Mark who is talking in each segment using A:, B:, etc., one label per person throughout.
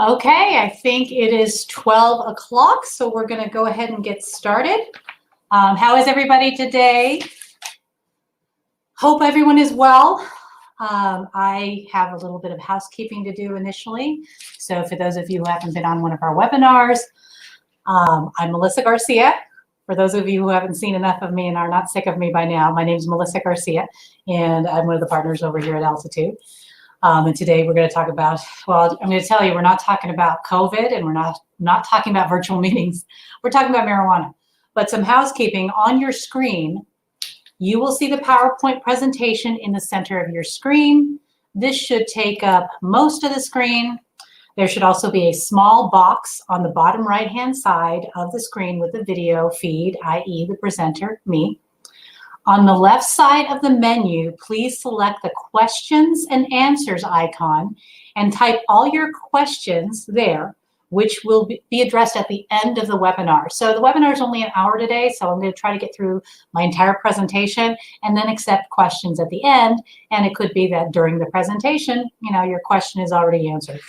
A: Okay, I think it is 12 o'clock, so we're going to go ahead and get started. How is everybody today? Hope everyone is well. I have a little bit of housekeeping to do initially. So for those of you who haven't been on one of our webinars, I'm Melissa Garcia. For those of you who haven't seen enough of me and are not sick of me by now, my name is Melissa Garcia, and I'm one of the partners over here at Altitude. And today we're going to talk about, well, I'm going to tell you, we're not talking about COVID and we're not talking about virtual meetings. We're talking about marijuana. But some housekeeping on your screen. You will see the PowerPoint presentation in the center of your screen. This should take up most of the screen. There should also be a small box on the bottom right-hand side of the screen with the video feed, i.e. the presenter, me. On the left side of the menu, please select the questions and answers icon and type all your questions there, which will be addressed at the end of the webinar. So the webinar is only an hour today, so I'm going to try to get through my entire presentation and then accept questions at the end. And it could be that during the presentation, your question is already answered.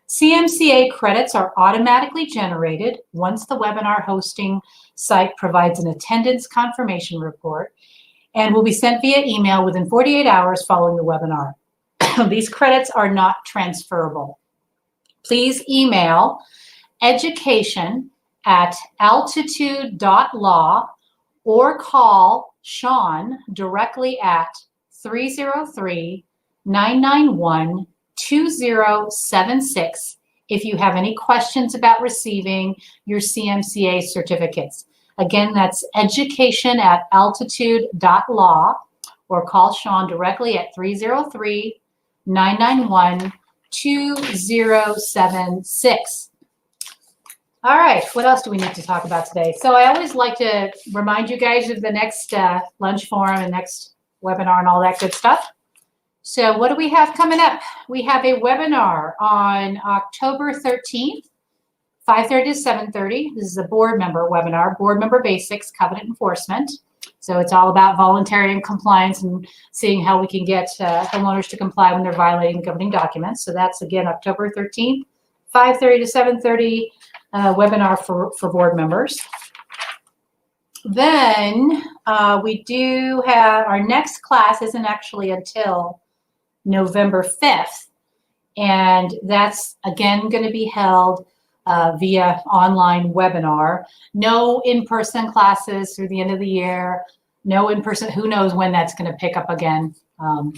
A: CMCA credits are automatically generated once the webinar hosting site provides an attendance confirmation report and will be sent via email within 48 hours following the webinar. These credits are not transferable. Please email education@altitude.law or call Sean directly at 303-991-2076 if you have any questions about receiving your CMCA certificates. Again, that's education@altitude.law or call Sean directly at 303-991-2076. All right, what else do we need to talk about today? So I always like to remind you guys of the next lunch forum and next webinar and all that good stuff. So what do we have coming up? We have a webinar on October 13th, 5:30 to 7:30. This is a board member webinar, Board Member Basics, Covenant Enforcement. So it's all about voluntary compliance and seeing how we can get homeowners to comply when they're violating governing documents. So that's, again, October 13th, 5:30 to 7:30, webinar for board members. Then we do have our next class isn't actually until November 5th. And that's, again, going to be held via online webinar. No in-person classes through the end of the year. No in-person. Who knows when that's going to pick up again. I'm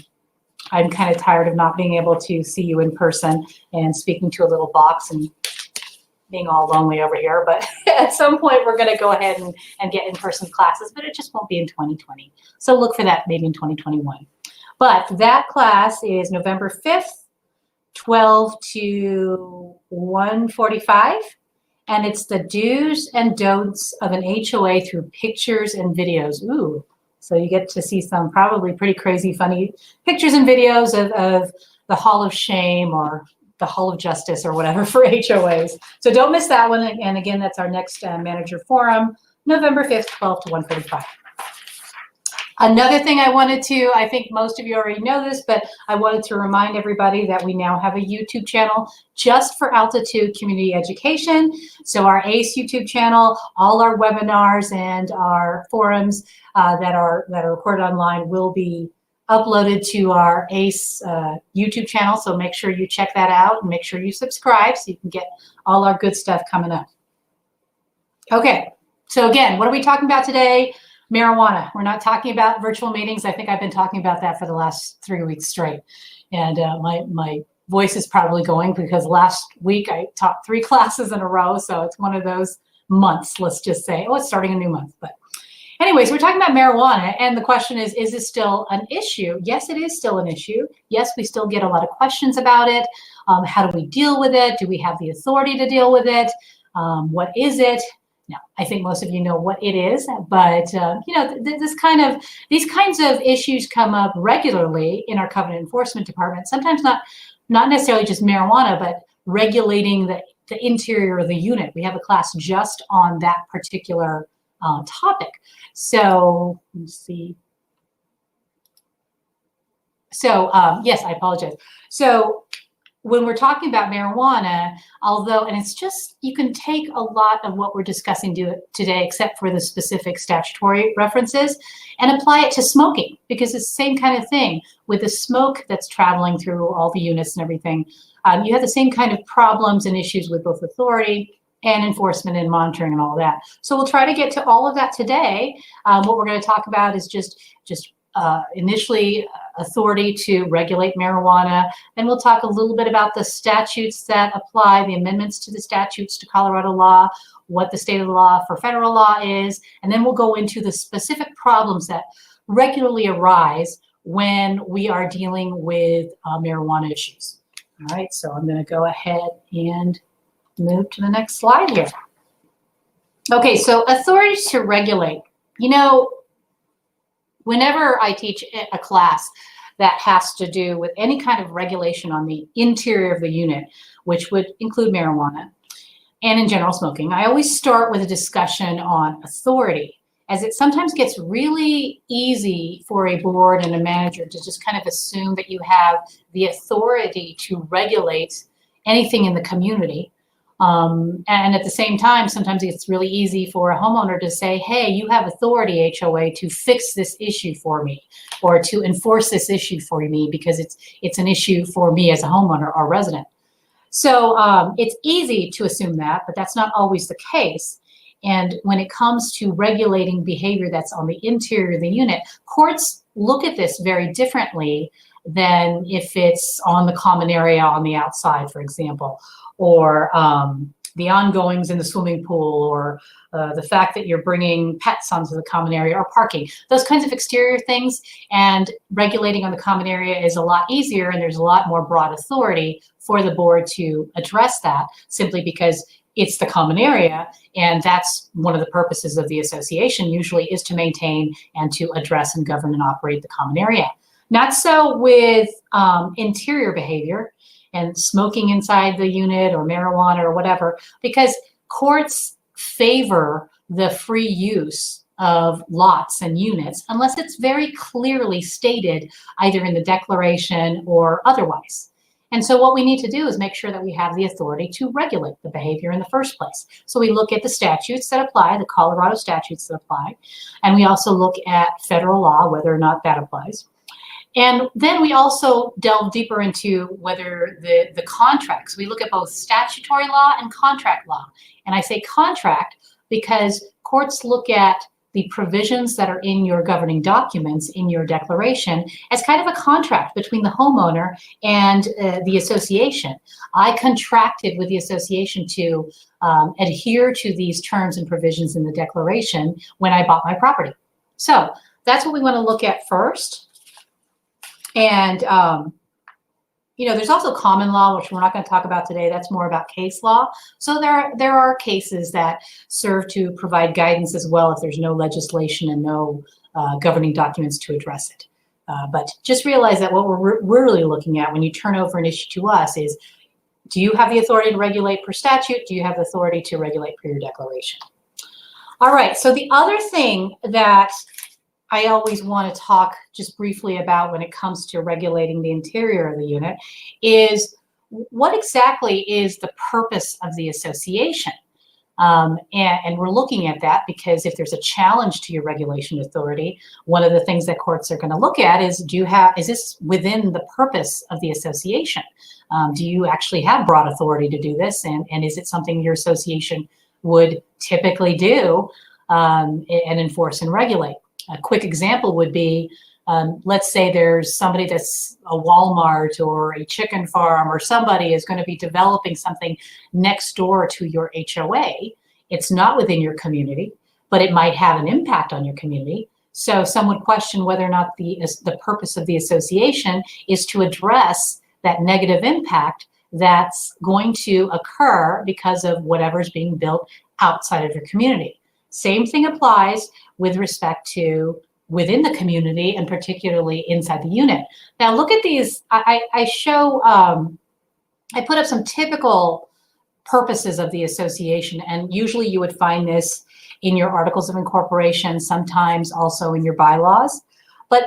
A: kind of tired of not being able to see you in person and speaking to a little box and being all lonely over here. But at some point, we're going to go ahead and get in-person classes, but it just won't be in 2020. So look for that maybe in 2021. But that class is November 5th, 12 to 1:45, and it's the do's and don'ts of an HOA through pictures and videos. Ooh, so you get to see some probably pretty crazy, funny pictures and videos of the Hall of Shame or the Hall of Justice or whatever for HOAs. So don't miss that one. And again, that's our next manager forum, November 5th, 12 to 1:45. Another thing I think most of you already know this, but I wanted to remind everybody that we now have a YouTube channel just for Altitude Community Education. So our ACE YouTube channel, all our webinars and our forums that are recorded online will be uploaded to our ACE YouTube channel. So make sure you check that out and make sure you subscribe so you can get all our good stuff coming up. Okay, so again, what are we talking about today? Marijuana. We're not talking about virtual meetings. I think I've been talking about that for the last 3 weeks straight. And my voice is probably going because last week I taught 3 classes in a row. So it's one of those months, let's just say. Oh, it's starting a new month. But anyways, we're talking about marijuana. And the question is it still an issue? Yes, it is still an issue. Yes, we still get a lot of questions about it. How do we deal with it? Do we have the authority to deal with it? What is it? Now, I think most of you know what it is, but these kinds of issues come up regularly in our covenant enforcement department. Sometimes not necessarily just marijuana, but regulating the interior of the unit. We have a class just on that particular topic. So let's see. So yes, I apologize. So when we're talking about marijuana, although, and it's just, you can take a lot of what we're discussing today, except for the specific statutory references, and apply it to smoking, because it's the same kind of thing with the smoke that's traveling through all the units and everything. You have the same kind of problems and issues with both authority and enforcement and monitoring and all that. So we'll try to get to all of that today. What we're going to talk about is just initially authority to regulate marijuana. Then we'll talk a little bit about the statutes that apply, the amendments to the statutes to Colorado law, what the state of the law for federal law is, and then we'll go into the specific problems that regularly arise when we are dealing with marijuana issues. All right, so I'm going to go ahead and move to the next slide here. Okay, so authority to regulate. You know, whenever I teach a class that has to do with any kind of regulation on the interior of the unit, which would include marijuana and in general smoking, I always start with a discussion on authority, as it sometimes gets really easy for a board and a manager to just kind of assume that you have the authority to regulate anything in the community. And at the same time, sometimes it's really easy for a homeowner to say, hey, you have authority, HOA, to fix this issue for me, or to enforce this issue for me, because it's an issue for me as a homeowner or resident. So it's easy to assume that, but that's not always the case. And when it comes to regulating behavior that's on the interior of the unit, courts look at this very differently than if it's on the common area on the outside, for example, or the ongoings in the swimming pool, or the fact that you're bringing pets onto the common area, or parking, those kinds of exterior things. And regulating on the common area is a lot easier, and there's a lot more broad authority for the board to address that, simply because it's the common area, and that's one of the purposes of the association usually, is to maintain and to address and govern and operate the common area. Not so with interior behavior and smoking inside the unit or marijuana or whatever, because courts favor the free use of lots and units unless it's very clearly stated either in the declaration or otherwise. And so what we need to do is make sure that we have the authority to regulate the behavior in the first place. So we look at the statutes that apply, the Colorado statutes that apply, and we also look at federal law, whether or not that applies. And then we also delve deeper into whether the contracts, we look at both statutory law and contract law. And I say contract because courts look at the provisions that are in your governing documents, in your declaration, as kind of a contract between the homeowner and the association. I contracted with the association to adhere to these terms and provisions in the declaration when I bought my property. So that's what we want to look at first. And, you know, there's also common law, which we're not going to talk about today. That's more about case law. So there are cases that serve to provide guidance as well if there's no legislation and no governing documents to address it. But just realize that what we're really looking at when you turn over an issue to us is, do you have the authority to regulate per statute? Do you have the authority to regulate per your declaration? All right, so the other thing that I always want to talk just briefly about when it comes to regulating the interior of the unit is, what exactly is the purpose of the association? And we're looking at that because if there's a challenge to your regulation authority, one of the things that courts are going to look at is, is this within the purpose of the association? Do you actually have broad authority to do this? And is it something your association would typically do and enforce and regulate? A quick example would be, let's say there's somebody that's a Walmart or a chicken farm, or somebody is going to be developing something next door to your HOA. It's not within your community, but it might have an impact on your community. So some would question whether or not the purpose of the association is to address that negative impact that's going to occur because of whatever's being built outside of your community. Same thing applies with respect to within the community and particularly inside the unit. Now look at these. I put up some typical purposes of the association, and usually you would find this in your articles of incorporation, sometimes also in your bylaws. But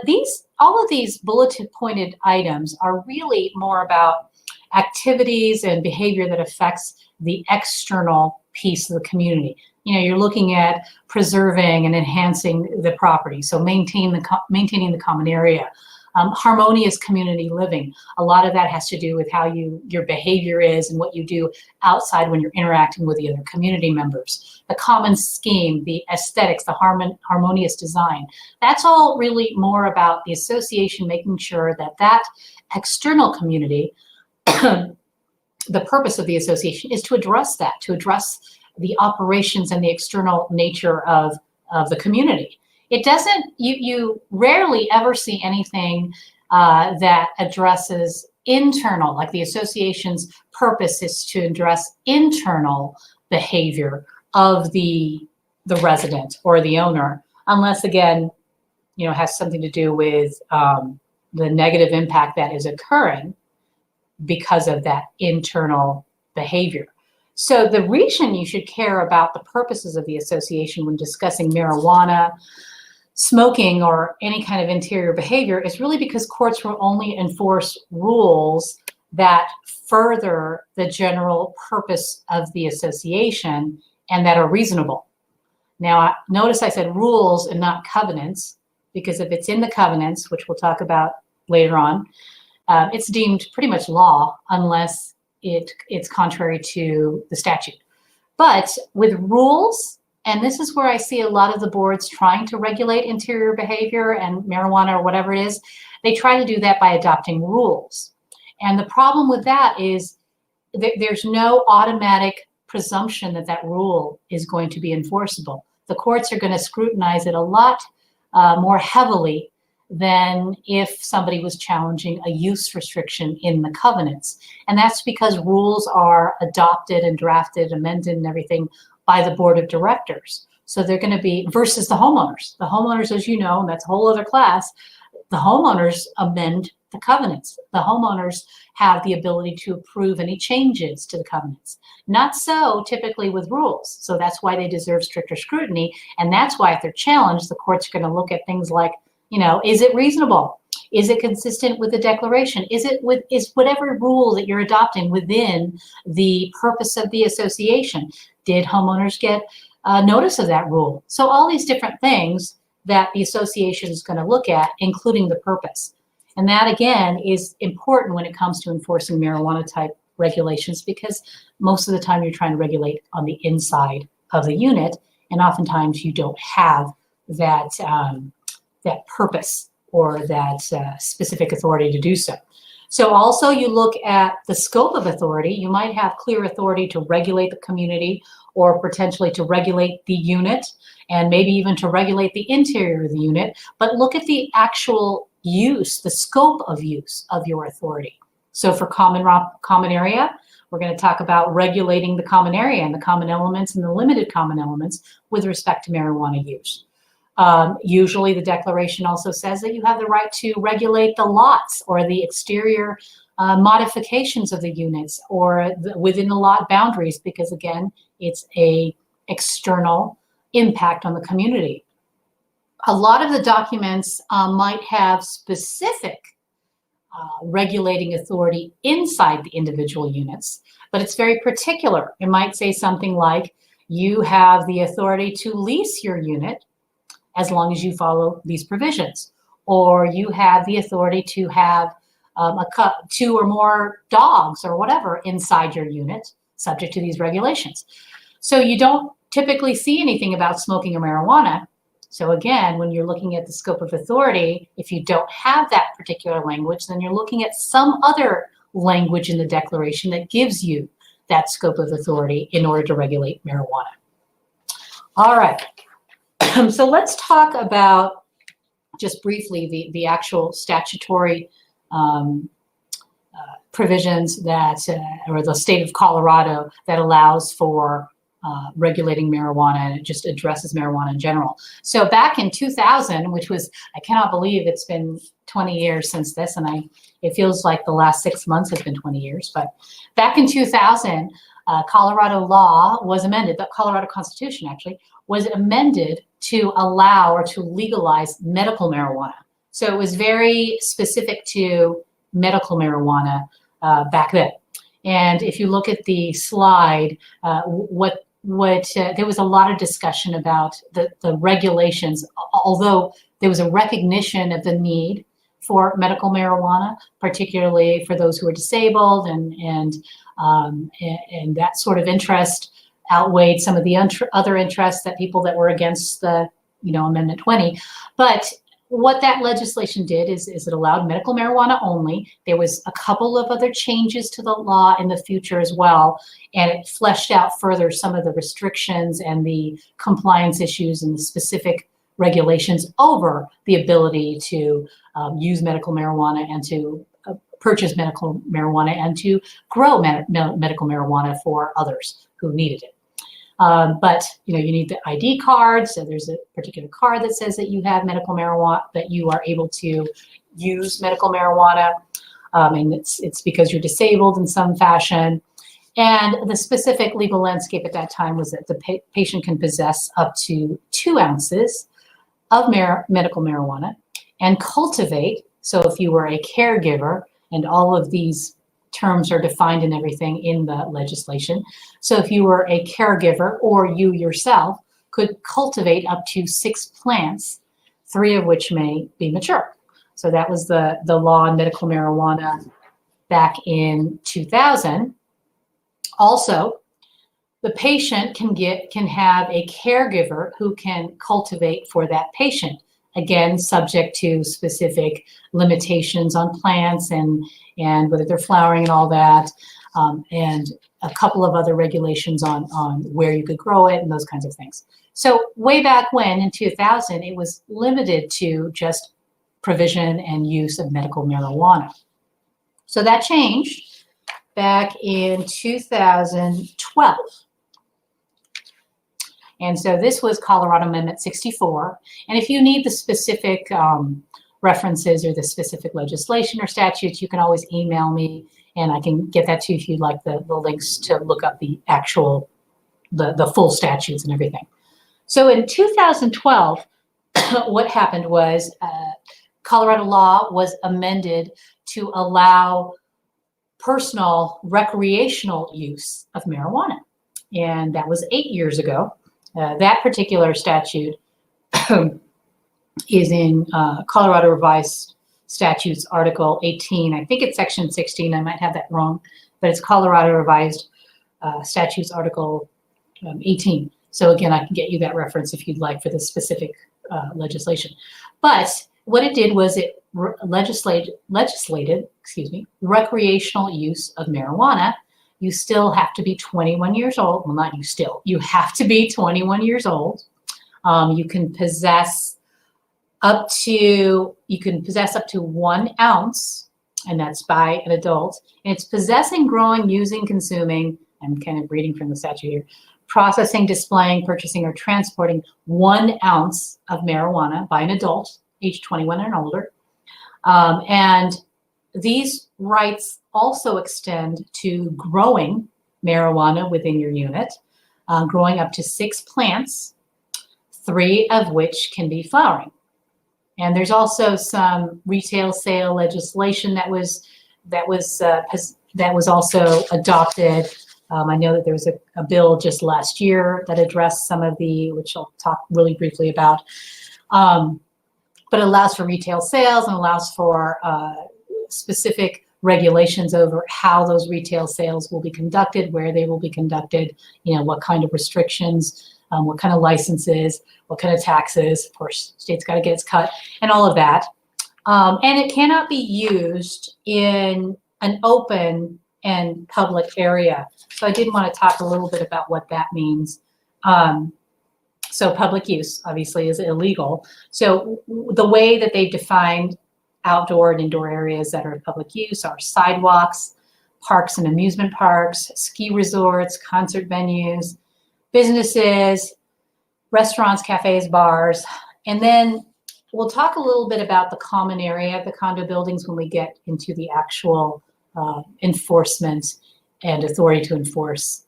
A: all of these bulleted pointed items are really more about activities and behavior that affects the external piece of the community. You know, you're looking at preserving and enhancing the property, so maintaining the common area. Harmonious community living. A lot of that has to do with how your behavior is and what you do outside when you're interacting with the other community members. The common scheme, the aesthetics, the harmonious design. That's all really more about the association making sure that that external community, the purpose of the association is to address that, to address the operations and the external nature of the community. It doesn't, you rarely ever see anything that addresses internal, like the association's purpose is to address internal behavior of the resident or the owner, unless again, you know, has something to do with the negative impact that is occurring because of that internal behavior. So the reason you should care about the purposes of the association when discussing marijuana, smoking, or any kind of interior behavior is really because courts will only enforce rules that further the general purpose of the association and that are reasonable. Now, notice I said rules and not covenants, because if it's in the covenants, which we'll talk about later on, it's deemed pretty much law unless it's contrary to the statute. But with rules, and this is where I see a lot of the boards trying to regulate interior behavior and marijuana or whatever it is, they try to do that by adopting rules. And the problem with that is there's no automatic presumption that that rule is going to be enforceable. The courts are going to scrutinize it a lot more heavily than if somebody was challenging a use restriction in the covenants. And that's because rules are adopted and drafted, amended and everything by the board of directors. So they're going to be versus the homeowners. The homeowners, as you know, and that's a whole other class, the homeowners amend the covenants. The homeowners have the ability to approve any changes to the covenants. Not so typically with rules. So that's why they deserve stricter scrutiny. And that's why if they're challenged, the court's going to look at things like, you know, is it reasonable? Is it consistent with the declaration? Is whatever rule that you're adopting within the purpose of the association? Did homeowners get notice of that rule? So all these different things that the association is going to look at, including the purpose. And that, again, is important when it comes to enforcing marijuana type regulations, because most of the time you're trying to regulate on the inside of the unit, and oftentimes you don't have that, that purpose or that specific authority to do so. So also you look at the scope of authority. You might have clear authority to regulate the community or potentially to regulate the unit and maybe even to regulate the interior of the unit, but look at the actual use, the scope of use of your authority. So for common area, we're going to talk about regulating the common area and the common elements and the limited common elements with respect to marijuana use. Usually the declaration also says that you have the right to regulate the lots or the exterior modifications of the units or within the lot boundaries, because again, it's a external impact on the community. A lot of the documents might have specific regulating authority inside the individual units, but it's very particular. It might say something like, you have the authority to lease your unit as long as you follow these provisions, or you have the authority to have 2 or more dogs or whatever inside your unit, subject to these regulations. So you don't typically see anything about smoking or marijuana. So again, when you're looking at the scope of authority, if you don't have that particular language, then you're looking at some other language in the declaration that gives you that scope of authority in order to regulate marijuana. All right. So let's talk about, just briefly, the actual statutory provisions that, or the state of Colorado that allows for regulating marijuana, and it just addresses marijuana in general. So back in 2000, which was, I cannot believe it's been 20 years since this, and it feels like the last 6 months has been 20 years, but back in 2000, Colorado law was amended, the Colorado Constitution actually, was amended to allow or to legalize medical marijuana. So it was very specific to medical marijuana back then. And if you look at the slide, there was a lot of discussion about the regulations, although there was a recognition of the need for medical marijuana, particularly for those who are disabled, and that sort of interest outweighed some of the other interests that people that were against the, Amendment 20. But what that legislation did is it allowed medical marijuana only. There was a couple of other changes to the law in the future as well, and it fleshed out further some of the restrictions and the compliance issues and the specific regulations over the ability to use medical marijuana and to purchase medical marijuana and to grow medical marijuana for others who needed it. But you need the ID card. So there's a particular card that says that you have medical marijuana, that you are able to use medical marijuana, and it's because you're disabled in some fashion. And the specific legal landscape at that time was that the patient can possess up to 2 ounces of medical marijuana and cultivate. So if you were a caregiver, and all of these terms are defined and everything in the legislation. So if you were a caregiver or you yourself could cultivate up to 6 plants, 3 of which may be mature. So that was the law on medical marijuana back in 2000. Also, the patient can have a caregiver who can cultivate for that patient. Again, subject to specific limitations on plants and whether they're flowering and all that, and a couple of other regulations on where you could grow it and those kinds of things. So way back when, in 2000, it was limited to just provision and use of medical marijuana. So that changed back in 2012. And so this was Colorado Amendment 64. And if you need the specific references or the specific legislation or statutes, you can always email me and I can get that to you if you'd like the links to look up the actual, the full statutes and everything. So in 2012, what happened was Colorado law was amended to allow personal recreational use of marijuana. And that was 8 years ago. That particular statute is in Colorado Revised Statutes, Article 18. I think it's Section 16. I might have that wrong, but it's Colorado Revised Statutes, Article 18. So again, I can get you that reference if you'd like for the specific legislation. But what it did was it legislated, recreational use of marijuana. You still have to be 21 years old. Well, not you still. You have to be 21 years old. You can possess up to 1 ounce, and that's by an adult. And it's possessing, growing, using, consuming, I'm kind of reading from the statute here, processing, displaying, purchasing, or transporting 1 ounce of marijuana by an adult, age 21 and older. And these rights also extend to growing marijuana within your unit, growing up to 6 plants, 3 of which can be flowering. And there's also some retail sale legislation that was also adopted. I know that there was a bill just last year that addressed some of which I'll talk really briefly about, but it allows for retail sales and allows for specific regulations over how those retail sales will be conducted, where they will be conducted, what kind of restrictions, what kind of licenses, what kind of taxes. Of course, state's got to get its cut and all of that. And it cannot be used in an open and public area. So I did want to talk a little bit about what that means. So public use, obviously, is illegal. So the way that they've defined outdoor and indoor areas that are public use are sidewalks, parks and amusement parks, ski resorts, concert venues, businesses, restaurants, cafes, bars. And then we'll talk a little bit about the common area of the condo buildings when we get into the actual enforcement and authority to enforce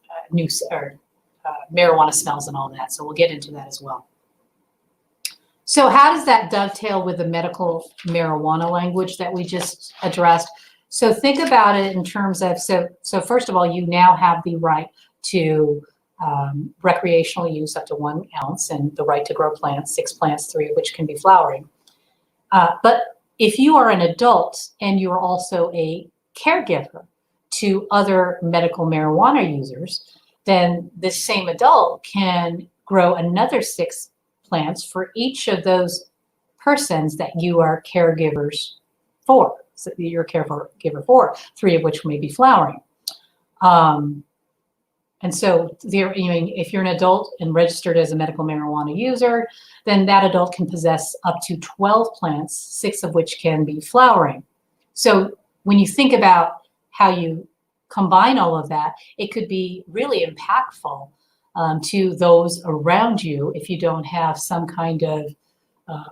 A: marijuana smells and all that. So we'll get into that as well. So how does that dovetail with the medical marijuana language that we just addressed? So think about it in terms of, so first of all, you now have the right to recreational use up to 1 ounce and the right to grow plants, 6 plants, 3 of which can be flowering. But if you are an adult and you're also a caregiver to other medical marijuana users, then this same adult can grow another 6 plants for each of those persons that you are caregivers for. So you're a caregiver for, 3 of which may be flowering. And so there, if you're an adult and registered as a medical marijuana user, then that adult can possess up to 12 plants, 6 of which can be flowering. So when you think about how you combine all of that, it could be really impactful to those around you if you don't have some kind of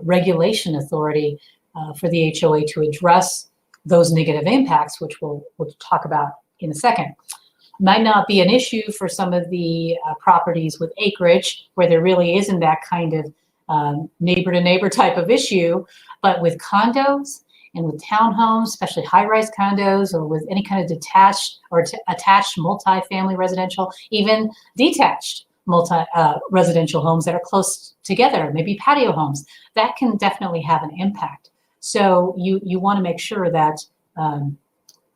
A: regulation authority for the HOA to address those negative impacts, which we'll talk about in a second. Might not be an issue for some of the properties with acreage where there really isn't that kind of neighbor to neighbor type of issue, but with condos and with townhomes, especially high-rise condos, or with any kind of detached or attached multi-family residential, even detached residential homes that are close together, maybe patio homes, that can definitely have an impact. So you want to make sure that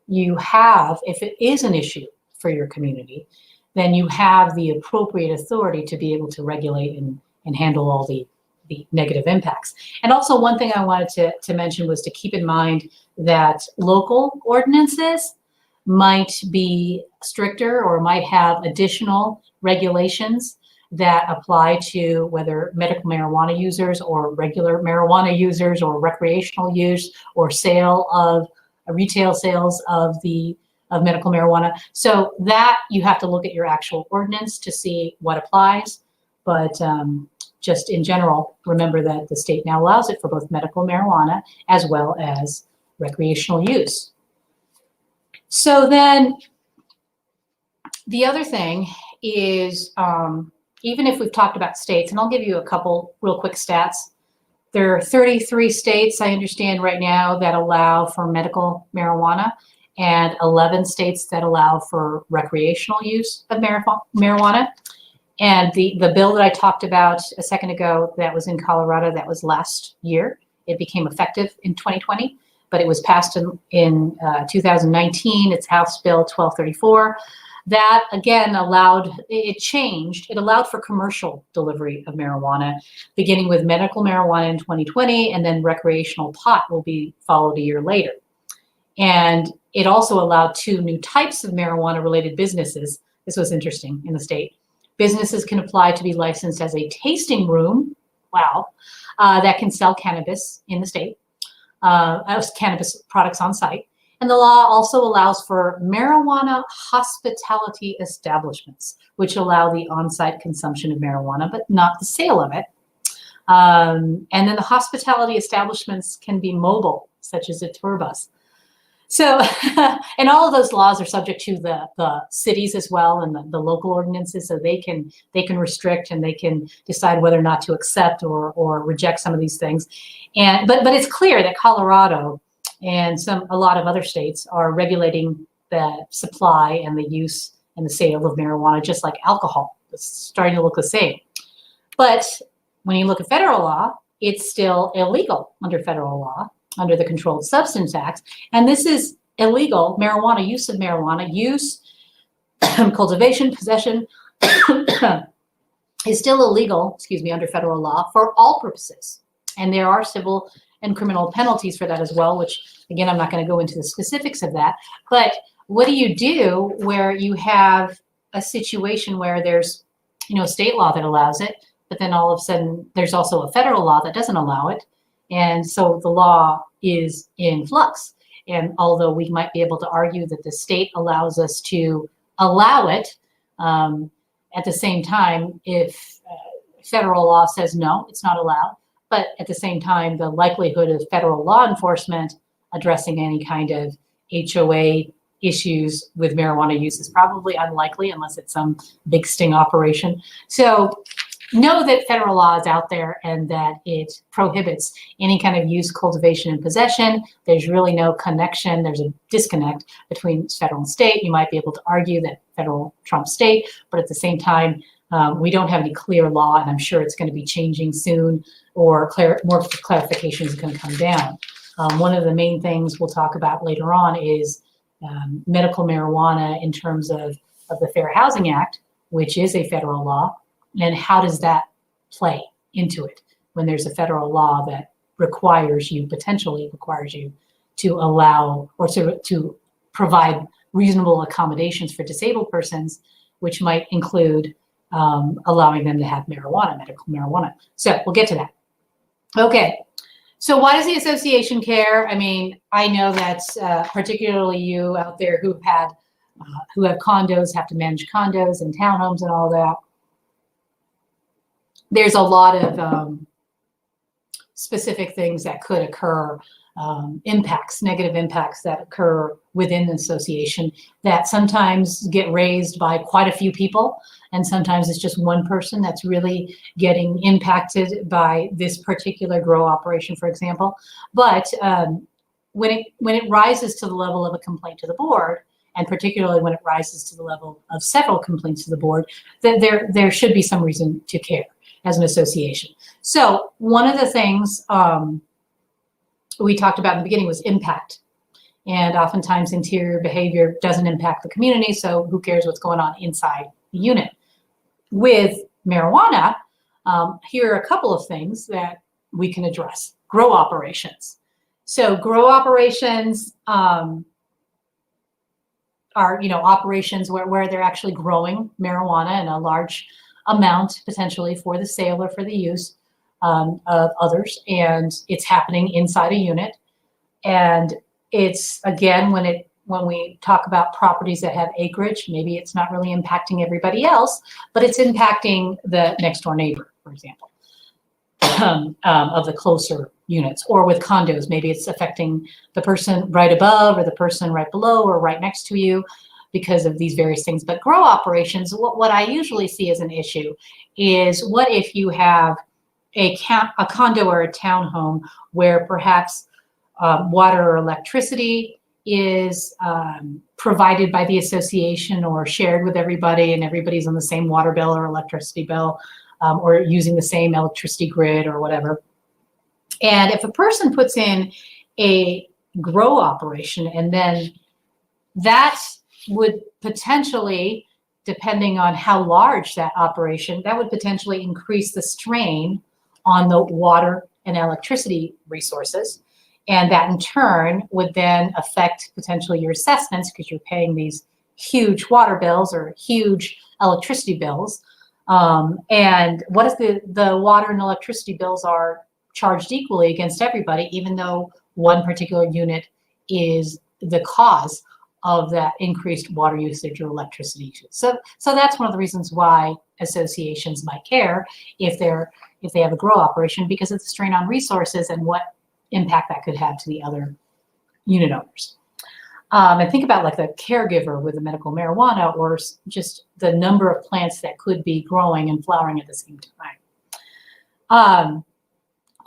A: you have, if it is an issue for your community, then you have the appropriate authority to be able to regulate and handle all the negative impacts. And also one thing I wanted to mention was to keep in mind that local ordinances might be stricter or might have additional regulations that apply to whether medical marijuana users or regular marijuana users or recreational use or retail sales of medical marijuana. So that you have to look at your actual ordinance to see what applies. But just in general, remember that the state now allows it for both medical marijuana as well as recreational use. So then the other thing is, even if we've talked about states, and I'll give you a couple real quick stats. There are 33 states, I understand right now, that allow for medical marijuana, and 11 states that allow for recreational use of marijuana. And the bill that I talked about a second ago that was in Colorado, that was last year. It became effective in 2020, but it was passed in 2019. It's House Bill 1234. That, again, it allowed for commercial delivery of marijuana, beginning with medical marijuana in 2020, and then recreational pot will be followed a year later. And it also allowed 2 new types of marijuana-related businesses. This was interesting in the state. Businesses can apply to be licensed as a tasting room, that can sell cannabis in the state, cannabis products on site. And the law also allows for marijuana hospitality establishments, which allow the on-site consumption of marijuana, but not the sale of it. And then the hospitality establishments can be mobile, such as a tour bus. So, and all of those laws are subject to the cities as well and the local ordinances, so they can restrict and they can decide whether or not to accept or reject some of these things. And but it's clear that Colorado and a lot of other states are regulating the supply and the use and the sale of marijuana, just like alcohol. It's starting to look the same. But when you look at federal law, it's still illegal under federal law, under the Controlled Substance Act. And this is illegal marijuana, use of marijuana, use, cultivation, possession is still illegal, under federal law for all purposes. And there are civil and criminal penalties for that as well, which, again, I'm not going to go into the specifics of that. But what do you do where you have a situation where there's, state law that allows it, but then all of a sudden there's also a federal law that doesn't allow it? And so the law is in flux. And although we might be able to argue that the state allows us to allow it, at the same time, if federal law says no, it's not allowed. But at the same time, the likelihood of federal law enforcement addressing any kind of HOA issues with marijuana use is probably unlikely unless it's some big sting operation. So know that federal law is out there and that it prohibits any kind of use, cultivation, and possession. There's really no connection. There's a disconnect between federal and state. You might be able to argue that federal trumps state, but at the same time, we don't have any clear law, and I'm sure it's going to be changing soon, or more clarification is going to come down. One of the main things we'll talk about later on is medical marijuana in terms of the Fair Housing Act, which is a federal law. And how does that play into it when there's a federal law that potentially requires you to allow or to provide reasonable accommodations for disabled persons, which might include allowing them to have marijuana, medical marijuana. So we'll get to that. Okay, so why does the association care? I mean, I know that's particularly you out there who have condos, have to manage condos and townhomes and all that. There's a lot of specific things that could occur, negative impacts that occur within the association that sometimes get raised by quite a few people, and sometimes it's just one person that's really getting impacted by this particular grow operation, for example. But when it rises to the level of a complaint to the board, and particularly when it rises to the level of several complaints to the board, that there should be some reason to care as an association. So one of the things we talked about in the beginning was impact. And oftentimes interior behavior doesn't impact the community, so who cares what's going on inside the unit. With marijuana, here are a couple of things that we can address. Grow operations. So grow operations are operations where they're actually growing marijuana in a large amount, potentially for the sale or for the use of others, and it's happening inside a unit. And it's, again, when we talk about properties that have acreage, maybe it's not really impacting everybody else, but it's impacting the next door neighbor, for example, of the closer units. Or with condos, maybe it's affecting the person right above or the person right below or right next to you, because of these various things. But grow operations, what I usually see as an issue is, what if you have a condo or a townhome where perhaps water or electricity is provided by the association or shared with everybody, and everybody's on the same water bill or electricity bill, or using the same electricity grid or whatever. And if a person puts in a grow operation, and then that would potentially, depending on how large that operation, that would potentially increase the strain on the water and electricity resources. And that in turn would then affect potentially your assessments, because you're paying these huge water bills or huge electricity bills. And what if the water and electricity bills are charged equally against everybody, even though one particular unit is the cause of that increased water usage or electricity usage? So that's one of the reasons why associations might care if they have a grow operation, because of the strain on resources and what impact that could have to the other unit owners. And think about like the caregiver with the medical marijuana, or just the number of plants that could be growing and flowering at the same time.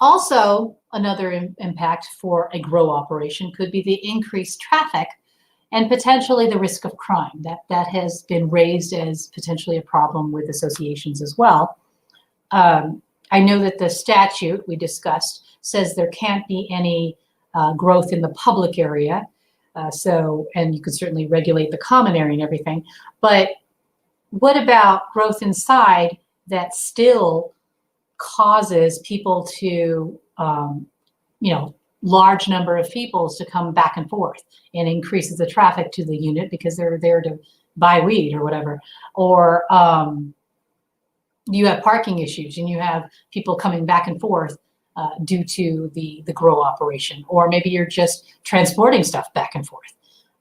A: Also, another impact for a grow operation could be the increased traffic and potentially the risk of crime. That has been raised as potentially a problem with associations as well. I know that the statute we discussed says there can't be any growth in the public area. And you could certainly regulate the common area and everything. But what about growth inside that still causes people to, large number of people to come back and forth, and increases the traffic to the unit because they're there to buy weed or whatever? Or you have parking issues and you have people coming back and forth due to the grow operation, or maybe you're just transporting stuff back and forth.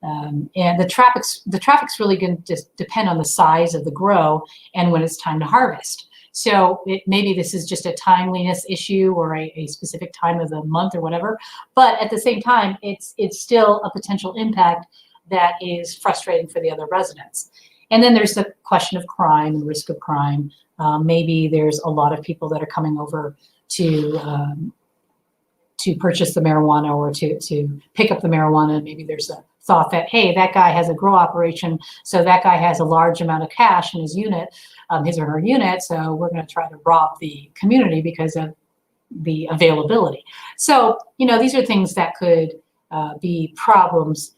A: And the traffic's really going to just depend on the size of the grow and when it's time to harvest. So maybe this is just a timeliness issue or a specific time of the month or whatever, but at the same time, it's still a potential impact that is frustrating for the other residents. And then there's the question of crime and risk of crime. Maybe there's a lot of people that are coming over to purchase the marijuana or to pick up the marijuana. Maybe there's a thought that, hey, that guy has a grow operation, so that guy has a large amount of cash in his unit, his or her unit, so we're going to try to rob the community because of the availability. So, these are things that could be problems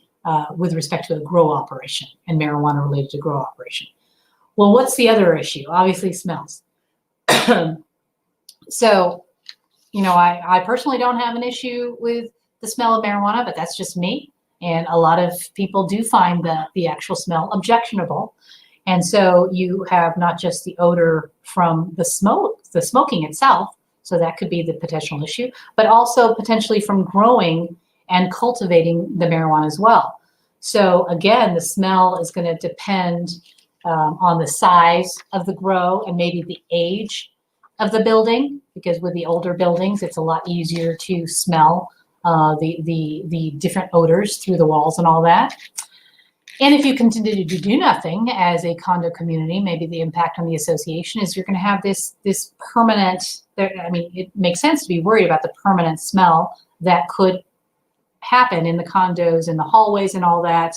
A: with respect to a grow operation and marijuana related to grow operation. Well, what's the other issue? Obviously, smells. So, I personally don't have an issue with the smell of marijuana, but that's just me. And a lot of people do find the actual smell objectionable. And so you have not just the odor from the smoking itself, so that could be the potential issue, but also potentially from growing and cultivating the marijuana as well. So again, the smell is going to depend on the size of the grow and maybe the age of the building, because with the older buildings, it's a lot easier to smell the different odors through the walls and all that. And if you continue to do nothing as a condo community, maybe the impact on the association is you're going to have this permanent, it makes sense to be worried about the permanent smell that could happen in the condos, in the hallways and all that.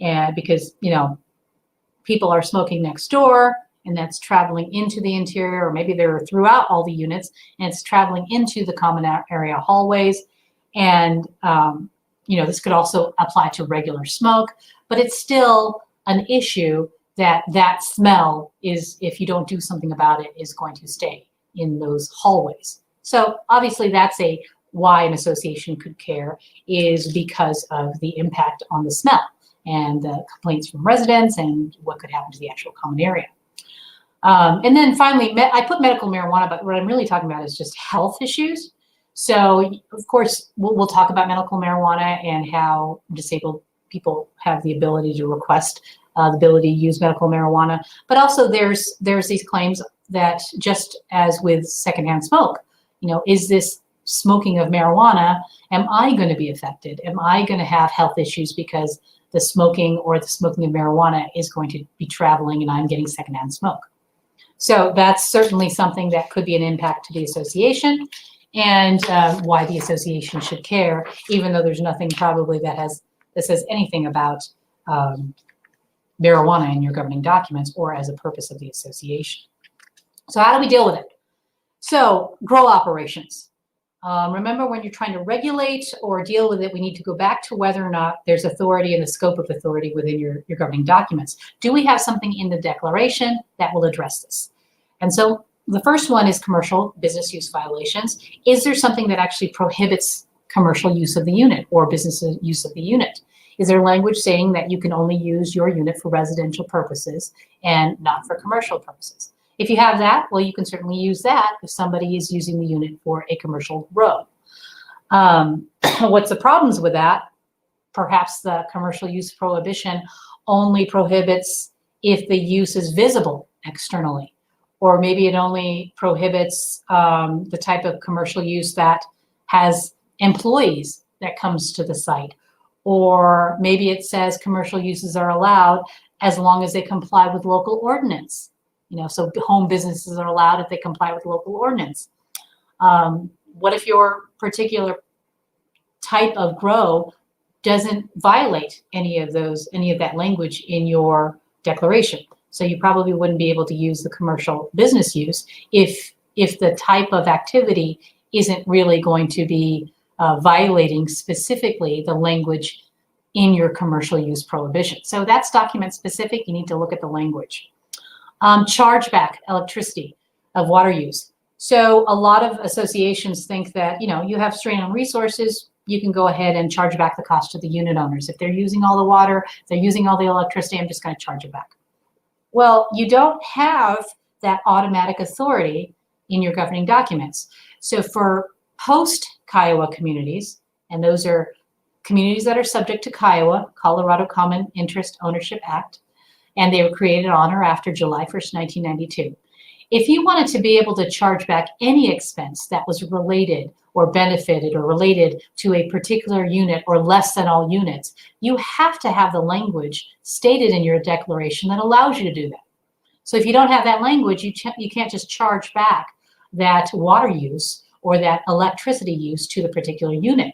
A: And because, people are smoking next door and that's traveling into the interior, or maybe they're throughout all the units and it's traveling into the common area hallways. And, this could also apply to regular smoke, but it's still an issue that smell is, if you don't do something about it, is going to stay in those hallways. So obviously that's why an association could care, is because of the impact on the smell and the complaints from residents and what could happen to the actual common area. And then finally, I put medical marijuana, but what I'm really talking about is just health issues. So of course, we'll talk about medical marijuana and how disabled people have the ability to request the ability to use medical marijuana. But also there's these claims that, just as with secondhand smoke, is this smoking of marijuana, am I going to be affected? Am I going to have health issues because the smoking of marijuana is going to be traveling and I'm getting secondhand smoke? So that's certainly something that could be an impact to the association, and why the association should care, even though there's nothing probably that says anything about marijuana in your governing documents or as a purpose of the association. So how do we deal with it? So grow operations. Remember, when you're trying to regulate or deal with it, we need to go back to whether or not there's authority and the scope of authority within your governing documents. Do we have something in the declaration that will address this? And so the first one is commercial business use violations. Is there something that actually prohibits commercial use of the unit or business use of the unit? Is there language saying that you can only use your unit for residential purposes and not for commercial purposes? If you have that, well, you can certainly use that if somebody is using the unit for a commercial grow. What's the problems with that? Perhaps the commercial use prohibition only prohibits if the use is visible externally, or maybe it only prohibits the type of commercial use that has employees that comes to the site, or maybe it says commercial uses are allowed as long as they comply with local ordinance. So home businesses are allowed if they comply with local ordinance. What if your particular type of grow doesn't violate any of that language in your declaration? So you probably wouldn't be able to use the commercial business use if the type of activity isn't really going to be violating specifically the language in your commercial use prohibition. So that's document specific. You need to look at the language. Chargeback electricity of water use. So a lot of associations think that, you have strain on resources, you can go ahead and charge back the cost to the unit owners. If they're using all the water, they're using all the electricity, I'm just going to charge it back. Well, you don't have that automatic authority in your governing documents. So for post-Kiowa communities, and those are communities that are subject to Kiowa, Colorado Common Interest Ownership Act, and they were created on or after July 1st, 1992. If you wanted to be able to charge back any expense that was related or benefited or related to a particular unit or less than all units, you have to have the language stated in your declaration that allows you to do that. So if you don't have that language, you can't just charge back that water use or that electricity use to the particular unit.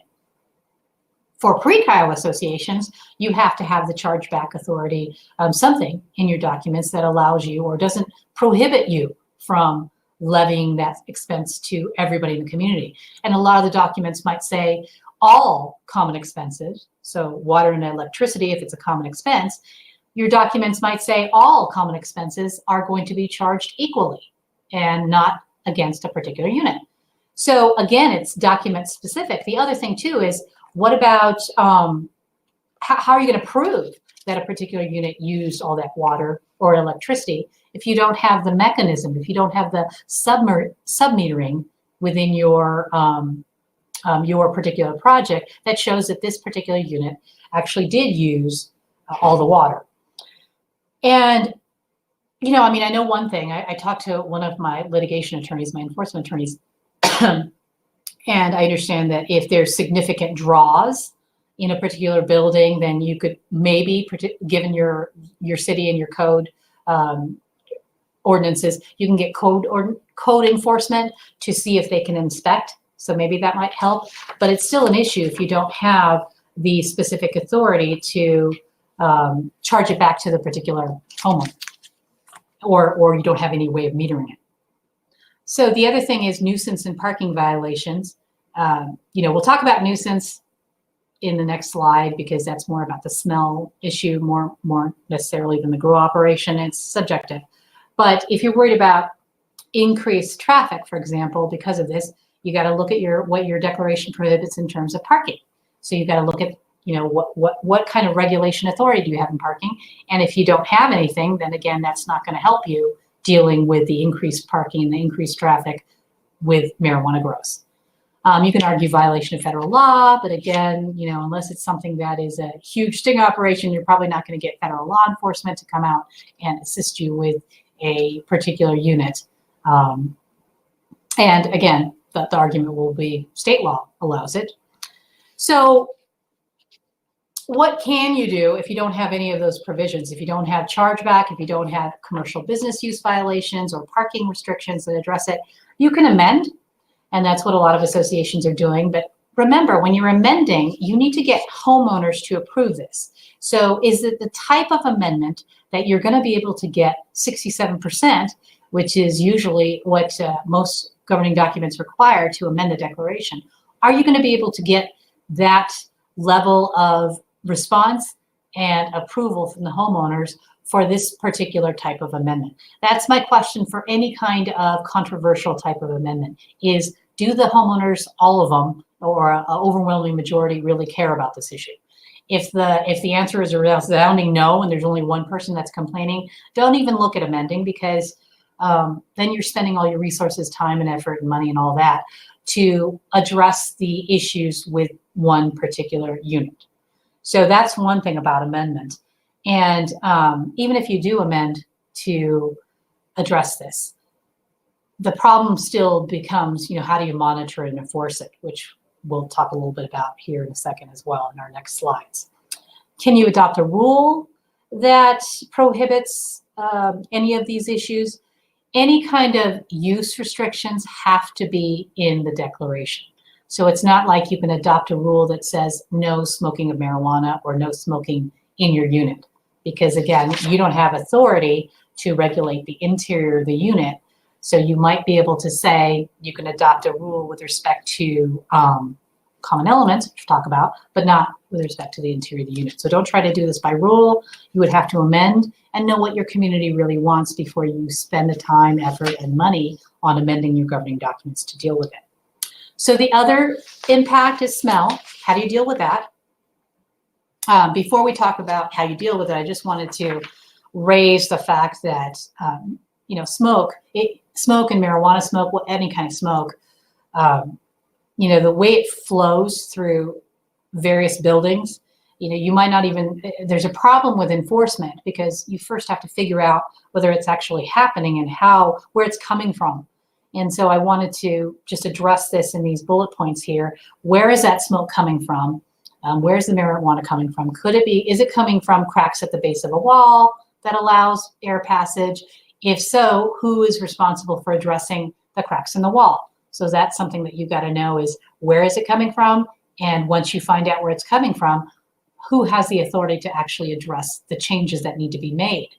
A: For pre-Kyle associations, you have to have the chargeback authority, something in your documents that allows you or doesn't prohibit you from levying that expense to everybody in the community. And a lot of the documents might say all common expenses, so water and electricity, if it's a common expense, your documents might say all common expenses are going to be charged equally and not against a particular unit. So again, it's document specific. The other thing too is, what about, how are you going to prove that a particular unit used all that water or electricity if you don't have the mechanism, if you don't have the submetering within your particular project that shows that this particular unit actually did use all the water? And, you know, I mean, I know one thing. I talked to one of my litigation attorneys, my enforcement attorneys, and I understand that if there's significant draws in a particular building, then you could maybe, given your city and your code ordinances, you can get code enforcement to see if they can inspect. So maybe that might help, but it's still an issue if you don't have the specific authority to charge it back to the particular homeowner, or you don't have any way of metering it. So the other thing is nuisance and parking violations. You know, we'll talk about nuisance in the next slide because that's more about the smell issue, more necessarily than the grow operation. It's subjective. But if you're worried about increased traffic, for example, because of this, you got to look at what your declaration prohibits in terms of parking. So you've got to look at, you know, what kind of regulation authority do you have in parking? And if you don't have anything, then again, that's not going to help you dealing with the increased parking and the increased traffic with marijuana grows. You can argue violation of federal law, but again, you know, unless it's something that is a huge sting operation, you're probably not going to get federal law enforcement to come out and assist you with a particular unit. And again, the argument will be state law allows it. So what can you do if you don't have any of those provisions? If you don't have chargeback, if you don't have commercial business use violations or parking restrictions that address it, you can amend. And that's what a lot of associations are doing. But remember, when you're amending, you need to get homeowners to approve this. So is it the type of amendment that you're going to be able to get 67%, which is usually what most governing documents require to amend the declaration? Are you going to be able to get that level of response and approval from the homeowners for this particular type of amendment? That's my question for any kind of controversial type of amendment is, do the homeowners, all of them, or an overwhelming majority really care about this issue? If the answer is a resounding no, and there's only one person that's complaining, don't even look at amending, because then you're spending all your resources, time and effort and money and all that to address the issues with one particular unit. So that's one thing about amendment. And even if you do amend to address this, the problem still becomes, you know, how do you monitor and enforce it, which we'll talk a little bit about here in a second as well in our next slides. Can you adopt a rule that prohibits any of these issues? Any kind of use restrictions have to be in the declaration. So it's not like you can adopt a rule that says no smoking of marijuana or no smoking in your unit, because again, you don't have authority to regulate the interior of the unit. So you might be able to say you can adopt a rule with respect to common elements, which we'll talk about, but not with respect to the interior of the unit. So don't try to do this by rule. You would have to amend and know what your community really wants before you spend the time, effort, and money on amending your governing documents to deal with it. So the other impact is smell. How do you deal with that? Before we talk about how you deal with it, I just wanted to raise the fact that you know, smoke and marijuana smoke, any kind of smoke, you know, the way it flows through various buildings, you know, you might not even, there's a problem with enforcement because you first have to figure out whether it's actually happening and where it's coming from. And so I wanted to just address this in these bullet points here. Where is that smoke coming from? Where's the marijuana coming from? Is it coming from cracks at the base of a wall that allows air passage? If so, who is responsible for addressing the cracks in the wall? So that's something that you got to know is where is it coming from? And once you find out where it's coming from, who has the authority to actually address the changes that need to be made?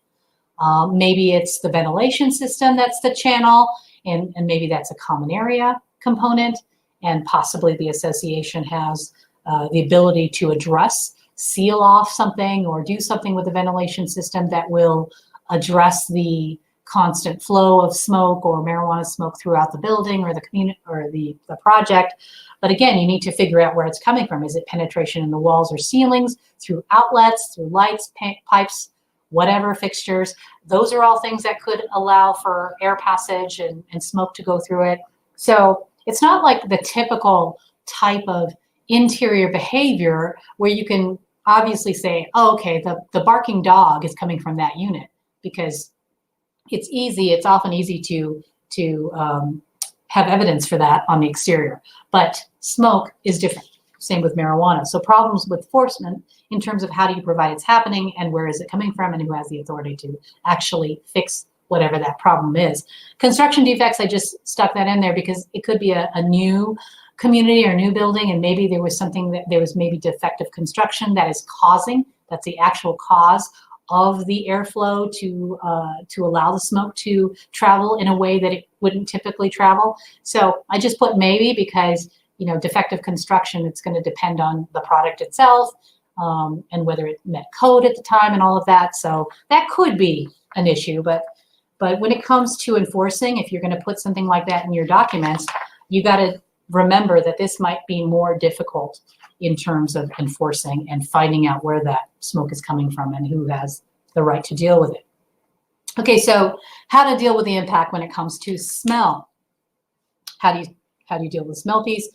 A: Maybe it's the ventilation system that's the channel, and maybe that's a common area component, and possibly the association has the ability to address, seal off something, or do something with the ventilation system that will address the constant flow of smoke or marijuana smoke throughout the building or the community or the project. But again, you need to figure out where it's coming from. Is it penetration in the walls or ceilings, through outlets, through lights, pipes, whatever, fixtures? Those are all things that could allow for air passage and smoke to go through it. So it's not like the typical type of interior behavior where you can obviously say, oh, okay, the barking dog is coming from that unit, because it's easy. It's often easy to have evidence for that on the exterior. But smoke is different. Same with marijuana. So problems with enforcement in terms of how do you provide it's happening and where is it coming from and who has the authority to actually fix whatever that problem is. Construction defects, I just stuck that in there because it could be a new community or new building, and maybe there was something that there was maybe defective construction that is causing, that's the actual cause of the airflow to allow the smoke to travel in a way that it wouldn't typically travel. So I just put maybe because, you know, defective construction, it's going to depend on the product itself and whether it met code at the time and all of that. So that could be an issue. But when it comes to enforcing, if you're going to put something like that in your documents, you got to remember that this might be more difficult in terms of enforcing and finding out where that smoke is coming from and who has the right to deal with it. Okay, so how to deal with the impact when it comes to smell. How do you deal with smell piece?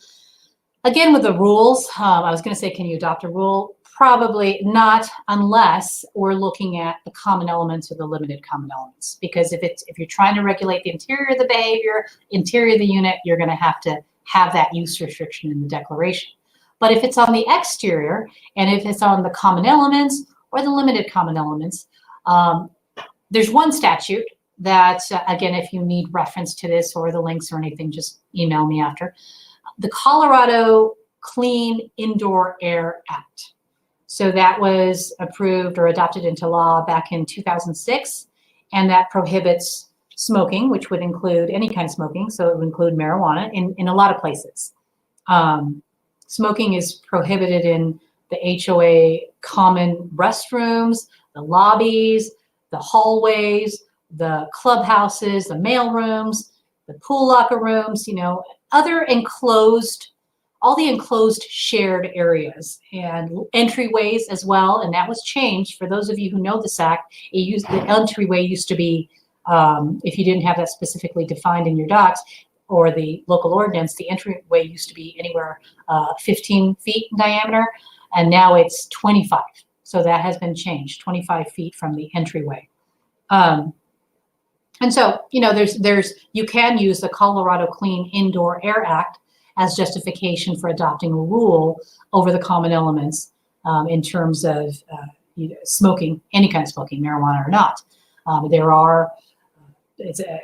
A: Again, with the rules, I was going to say, can you adopt a rule? Probably not, unless we're looking at the common elements or the limited common elements. Because if you're trying to regulate the interior of the behavior, interior of the unit, you're going to have that use restriction in the declaration. But if it's on the exterior, and if it's on the common elements or the limited common elements, there's one statute that, again, if you need reference to this or the links or anything, just email me after. The Colorado Clean Indoor Air Act. So that was approved or adopted into law back in 2006, and that prohibits smoking, which would include any kind of smoking. So it would include marijuana in a lot of places. Smoking is prohibited in the HOA common restrooms, the lobbies, the hallways, the clubhouses, the mail rooms, the pool locker rooms, you know, other enclosed, all the enclosed shared areas and entryways as well. And that was changed. For those of you who know this act, the entryway used to be, if you didn't have that specifically defined in your docs or the local ordinance, the entryway used to be anywhere 15 feet in diameter, and now it's 25. So that has been changed, 25 feet from the entryway. And so, you know, you can use the Colorado Clean Indoor Air Act as justification for adopting a rule over the common elements in terms of smoking, any kind of smoking, marijuana or not. I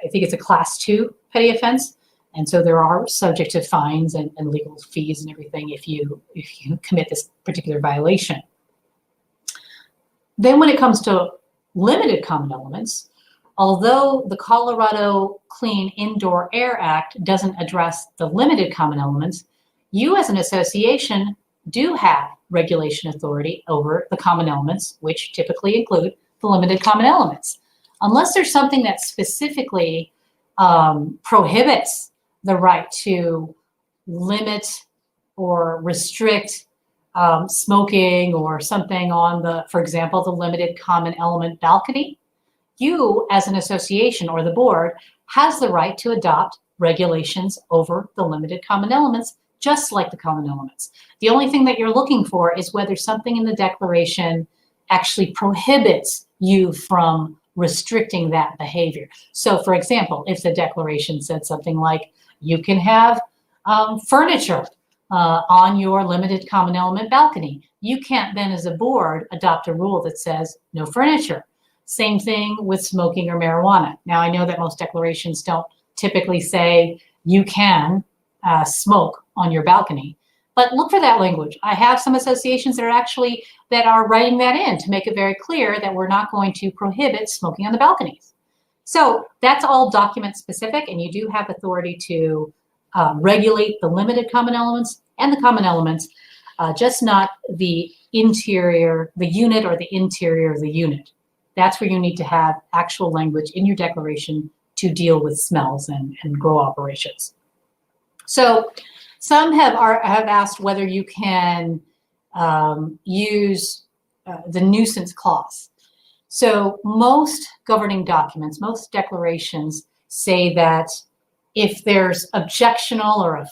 A: think it's a class 2 petty offense. And so there are subject to fines and legal fees and everything if you commit this particular violation. Then when it comes to limited common elements, although the Colorado Clean Indoor Air Act doesn't address the limited common elements, you as an association do have regulation authority over the common elements, which typically include the limited common elements. Unless there's something that specifically prohibits the right to limit or restrict smoking or something on for example, the limited common element balcony, you as an association or the board has the right to adopt regulations over the limited common elements, just like the common elements. The only thing that you're looking for is whether something in the declaration actually prohibits you from restricting that behavior. So for example, if the declaration said something like, you can have furniture on your limited common element balcony, you can't then as a board adopt a rule that says no furniture. Same thing with smoking or marijuana. Now, I know that most declarations don't typically say you can smoke on your balcony, but look for that language. I have some associations that are writing that in to make it very clear that we're not going to prohibit smoking on the balconies. So that's all document specific, and you do have authority to regulate the limited common elements and the common elements, just not the interior, the unit or the interior of the unit. That's where you need to have actual language in your declaration to deal with smells and grow operations. So some have asked whether you can use the nuisance clause. So most governing documents, most declarations say that if there's objectionable or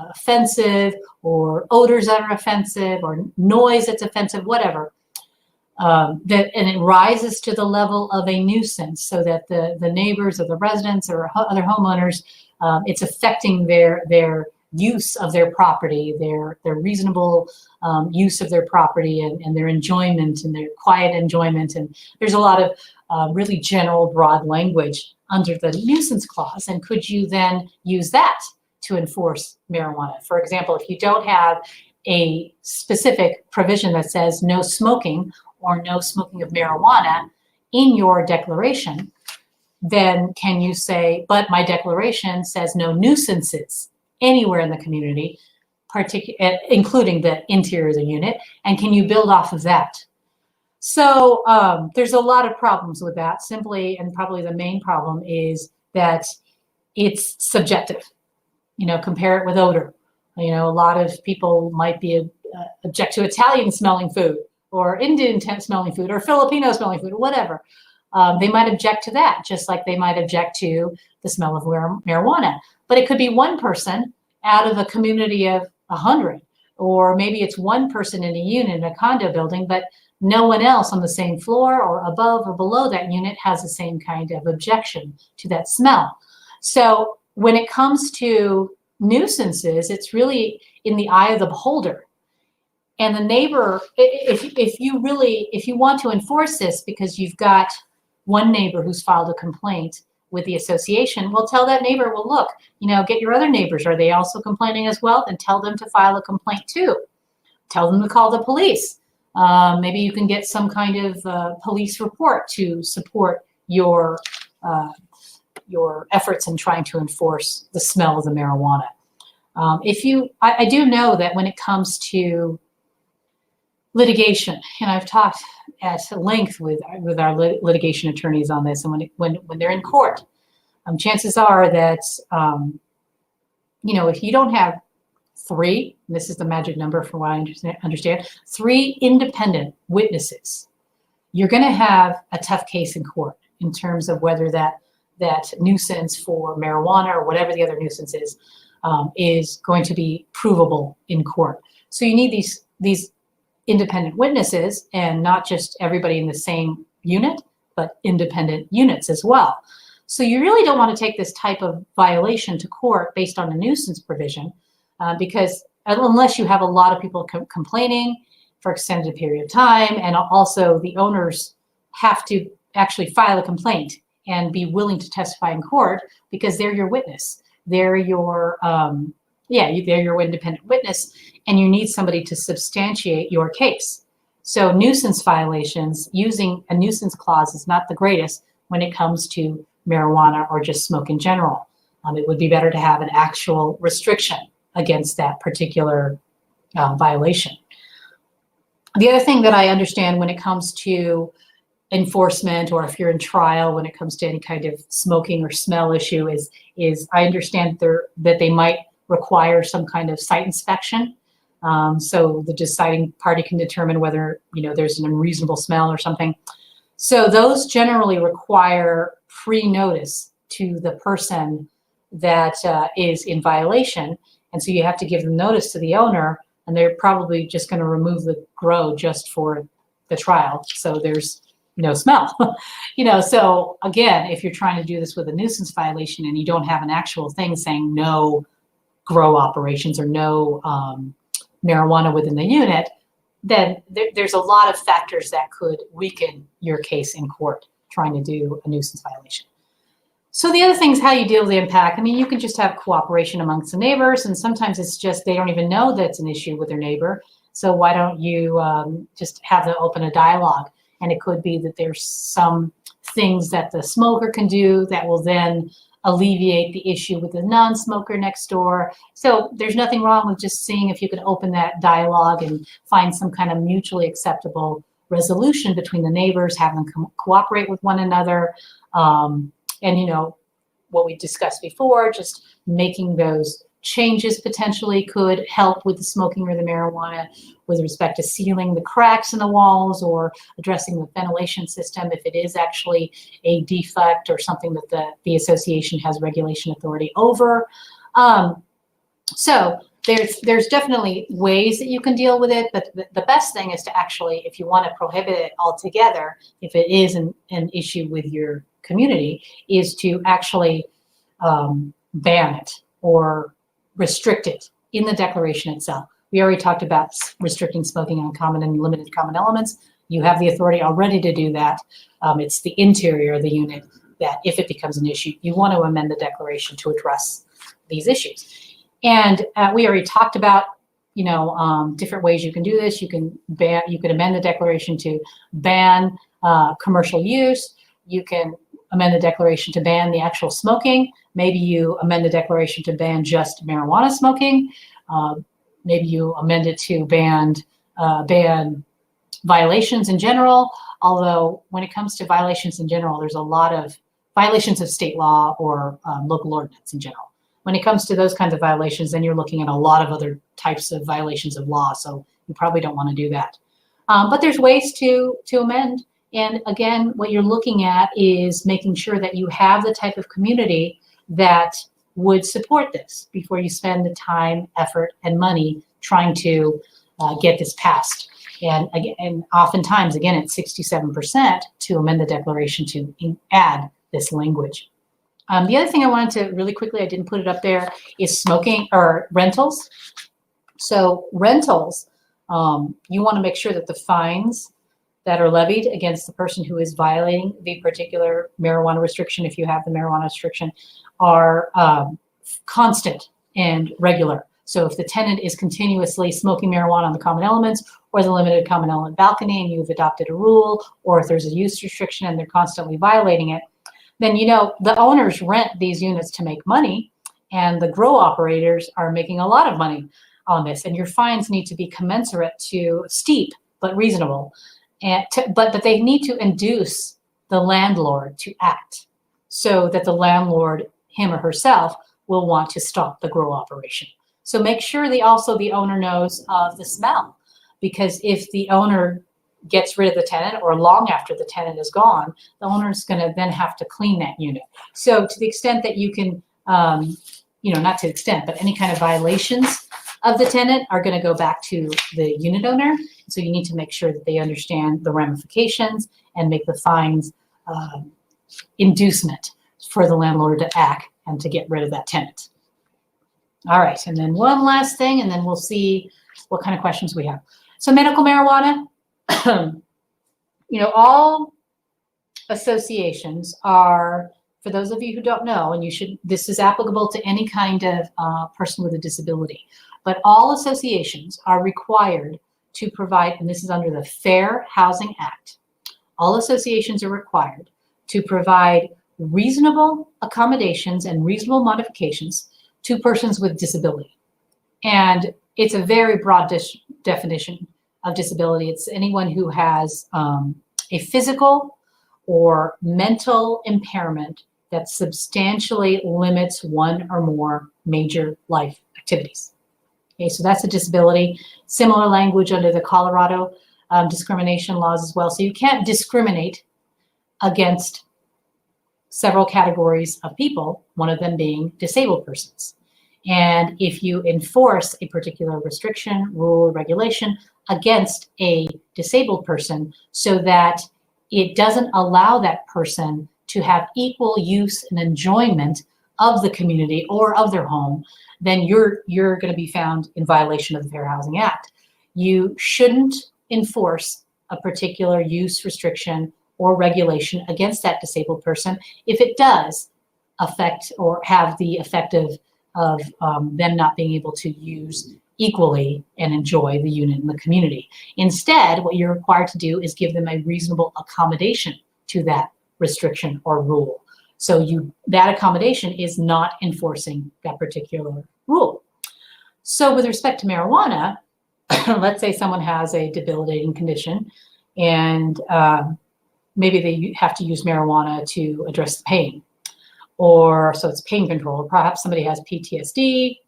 A: offensive, or odors that are offensive, or noise that's offensive, whatever, and it rises to the level of a nuisance, so that the neighbors or the residents or other homeowners, it's affecting their use of their property, their reasonable use of their property, and their enjoyment and their quiet enjoyment. And there's a lot of really general, broad language under the nuisance clause. And could you then use that to enforce marijuana? For example, if you don't have a specific provision that says no smoking or no smoking of marijuana in your declaration, then can you say, but my declaration says no nuisances anywhere in the community, including the interior of the unit, and can you build off of that? So there's a lot of problems with that. Simply, and probably the main problem is that it's subjective. Compare it with odor. A lot of people might be object to Italian smelling food, or Indian smelling food, or Filipino smelling food, or whatever. They might object to that, just like they might object to the smell of marijuana. But it could be one person out of a community of 100, or maybe it's one person in a unit in a condo building, but no one else on the same floor or above or below that unit has the same kind of objection to that smell. So when it comes to nuisances, it's really in the eye of the beholder. And the neighbor, if you want to enforce this because you've got one neighbor who's filed a complaint with the association, well, tell that neighbor, well, look, get your other neighbors. Are they also complaining as well? Then tell them to file a complaint too. Tell them to call the police. Maybe you can get some kind of police report to support your efforts in trying to enforce the smell of the marijuana. I do know that when it comes to litigation, and I've talked at length with our litigation attorneys on this, and when they're in court, chances are that if you don't have three, and this is the magic number from what I understand, 3 independent witnesses, you're going to have a tough case in court in terms of whether that nuisance for marijuana or whatever the other nuisance is going to be provable in court. So you need these independent witnesses, and not just everybody in the same unit, but independent units as well. So you really don't want to take this type of violation to court based on a nuisance provision, because unless you have a lot of people complaining for extended period of time, and also the owners have to actually file a complaint and be willing to testify in court because they're your witness. They're your they're your independent witness, and you need somebody to substantiate your case. So nuisance violations, using a nuisance clause is not the greatest when it comes to marijuana or just smoke in general. It would be better to have an actual restriction against that particular violation. The other thing that I understand when it comes to enforcement, or if you're in trial when it comes to any kind of smoking or smell issue, is I understand that they might require some kind of site inspection. So the deciding party can determine whether there's an unreasonable smell or something. So those generally require pre-notice to the person that is in violation. And so you have to give them notice to the owner, and they're probably just going to remove the grow just for the trial. So there's no smell. So again, if you're trying to do this with a nuisance violation and you don't have an actual thing saying no grow operations or no marijuana within the unit, then there's a lot of factors that could weaken your case in court. trying to do a nuisance violation. So the other thing is how you deal with the impact. I mean, you can just have cooperation amongst the neighbors, and sometimes it's just they don't even know that it's an issue with their neighbor. So why don't you just have them open a dialogue? And it could be that there's some things that the smoker can do that will then alleviate the issue with the non-smoker next door. So there's nothing wrong with just seeing if you can open that dialogue and find some kind of mutually acceptable resolution between the neighbors, have them cooperate with one another. And you know, what we discussed before, just making those changes potentially could help with the smoking or the marijuana with respect to sealing the cracks in the walls or addressing the ventilation system if it is actually a defect or something that the association has regulation authority over. So there's definitely ways that you can deal with it, but the best thing is to actually, if you want to prohibit it altogether, if it is an issue with your community, is to actually ban it or restrict it in the declaration itself. We already talked about restricting smoking on common and limited common elements. You have the authority already to do that. It's the interior of the unit that if it becomes an issue, you want to amend the declaration to address these issues. And we already talked about, you know, different ways you can do this. You can amend the declaration to ban commercial use. You can amend the declaration to ban the actual smoking. Maybe you amend the declaration to ban just marijuana smoking. Maybe you amend it to ban violations in general. Although when it comes to violations in general, there's a lot of violations of state law or local ordinance in general. When it comes to those kinds of violations, then you're looking at a lot of other types of violations of law. So you probably don't want to do that. But there's ways to amend. And again, what you're looking at is making sure that you have the type of community that would support this before you spend the time, effort, and money trying to get this passed. And again, and oftentimes, again, it's 67% to amend the declaration to add this language. The other thing I wanted to really quickly, I didn't put it up there, is smoking or rentals. So rentals, you want to make sure that the fines that are levied against the person who is violating the particular marijuana restriction, if you have the marijuana restriction, are constant and regular. So if the tenant is continuously smoking marijuana on the common elements or the limited common element balcony and you've adopted a rule, or if there's a use restriction and they're constantly violating it, then you know the owners rent these units to make money and the grow operators are making a lot of money on this, and your fines need to be commensurate to steep but reasonable. But they need to induce the landlord to act so that the landlord, him or herself, will want to stop the grow operation. So make sure the owner knows of the smell, because if the owner gets rid of the tenant or long after the tenant is gone, the owner is going to then have to clean that unit. So to the extent that you can, not to the extent, but any kind of violations of the tenant are going to go back to the unit owner. So you need to make sure that they understand the ramifications and make the fines inducement for the landlord to act and to get rid of that tenant. All right, and then one last thing, and then we'll see what kind of questions we have. So medical marijuana, all associations are, for those of you who don't know, and this is applicable to any kind of person with a disability, but all associations are required to provide, and this is under the Fair Housing Act, all associations are required to provide reasonable accommodations and reasonable modifications to persons with disability. And it's a very broad definition of disability. It's anyone who has a physical or mental impairment that substantially limits one or more major life activities. Okay, so that's a disability. Similar language under the Colorado discrimination laws as well. So you can't discriminate against several categories of people, one of them being disabled persons. And if you enforce a particular restriction, rule, or regulation against a disabled person so that it doesn't allow that person to have equal use and enjoyment of the community or of their home, then you're going to be found in violation of the Fair Housing Act. You shouldn't enforce a particular use restriction or regulation against that disabled person if it does affect or have the effect of them not being able to use equally and enjoy the unit in the community. Instead, what you're required to do is give them a reasonable accommodation to that restriction or rule. So that accommodation is not enforcing that particular rule. So with respect to marijuana, let's say someone has a debilitating condition and maybe they have to use marijuana to address the pain, or so it's pain control. Or perhaps somebody has PTSD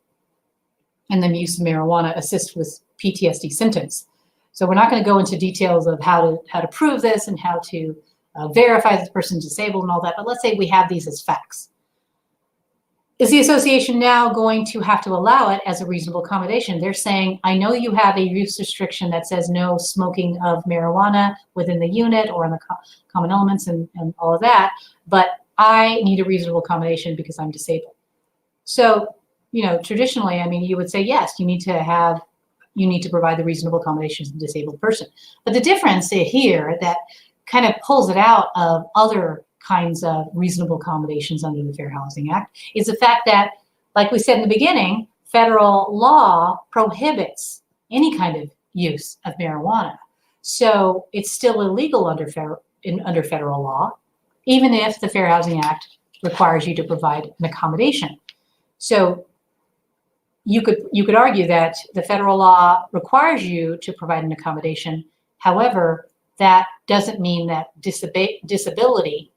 A: and then use of marijuana assists with PTSD symptoms. So we're not going to go into details of how to prove this and how to verify that the person's disabled and all that, but let's say we have these as facts. Is the association now going to have to allow it as a reasonable accommodation? They're saying, I know you have a use restriction that says no smoking of marijuana within the unit or in the common elements and all of that, but I need a reasonable accommodation because I'm disabled. So, traditionally, you would say, yes, you need to provide the reasonable accommodations to the disabled person. But the difference here that kind of pulls it out of other kinds of reasonable accommodations under the Fair Housing Act is the fact that, like we said in the beginning, federal law prohibits any kind of use of marijuana. So it's still illegal under federal law, even if the Fair Housing Act requires you to provide an accommodation. So you could argue that the federal law requires you to provide an accommodation. However, that doesn't mean that disability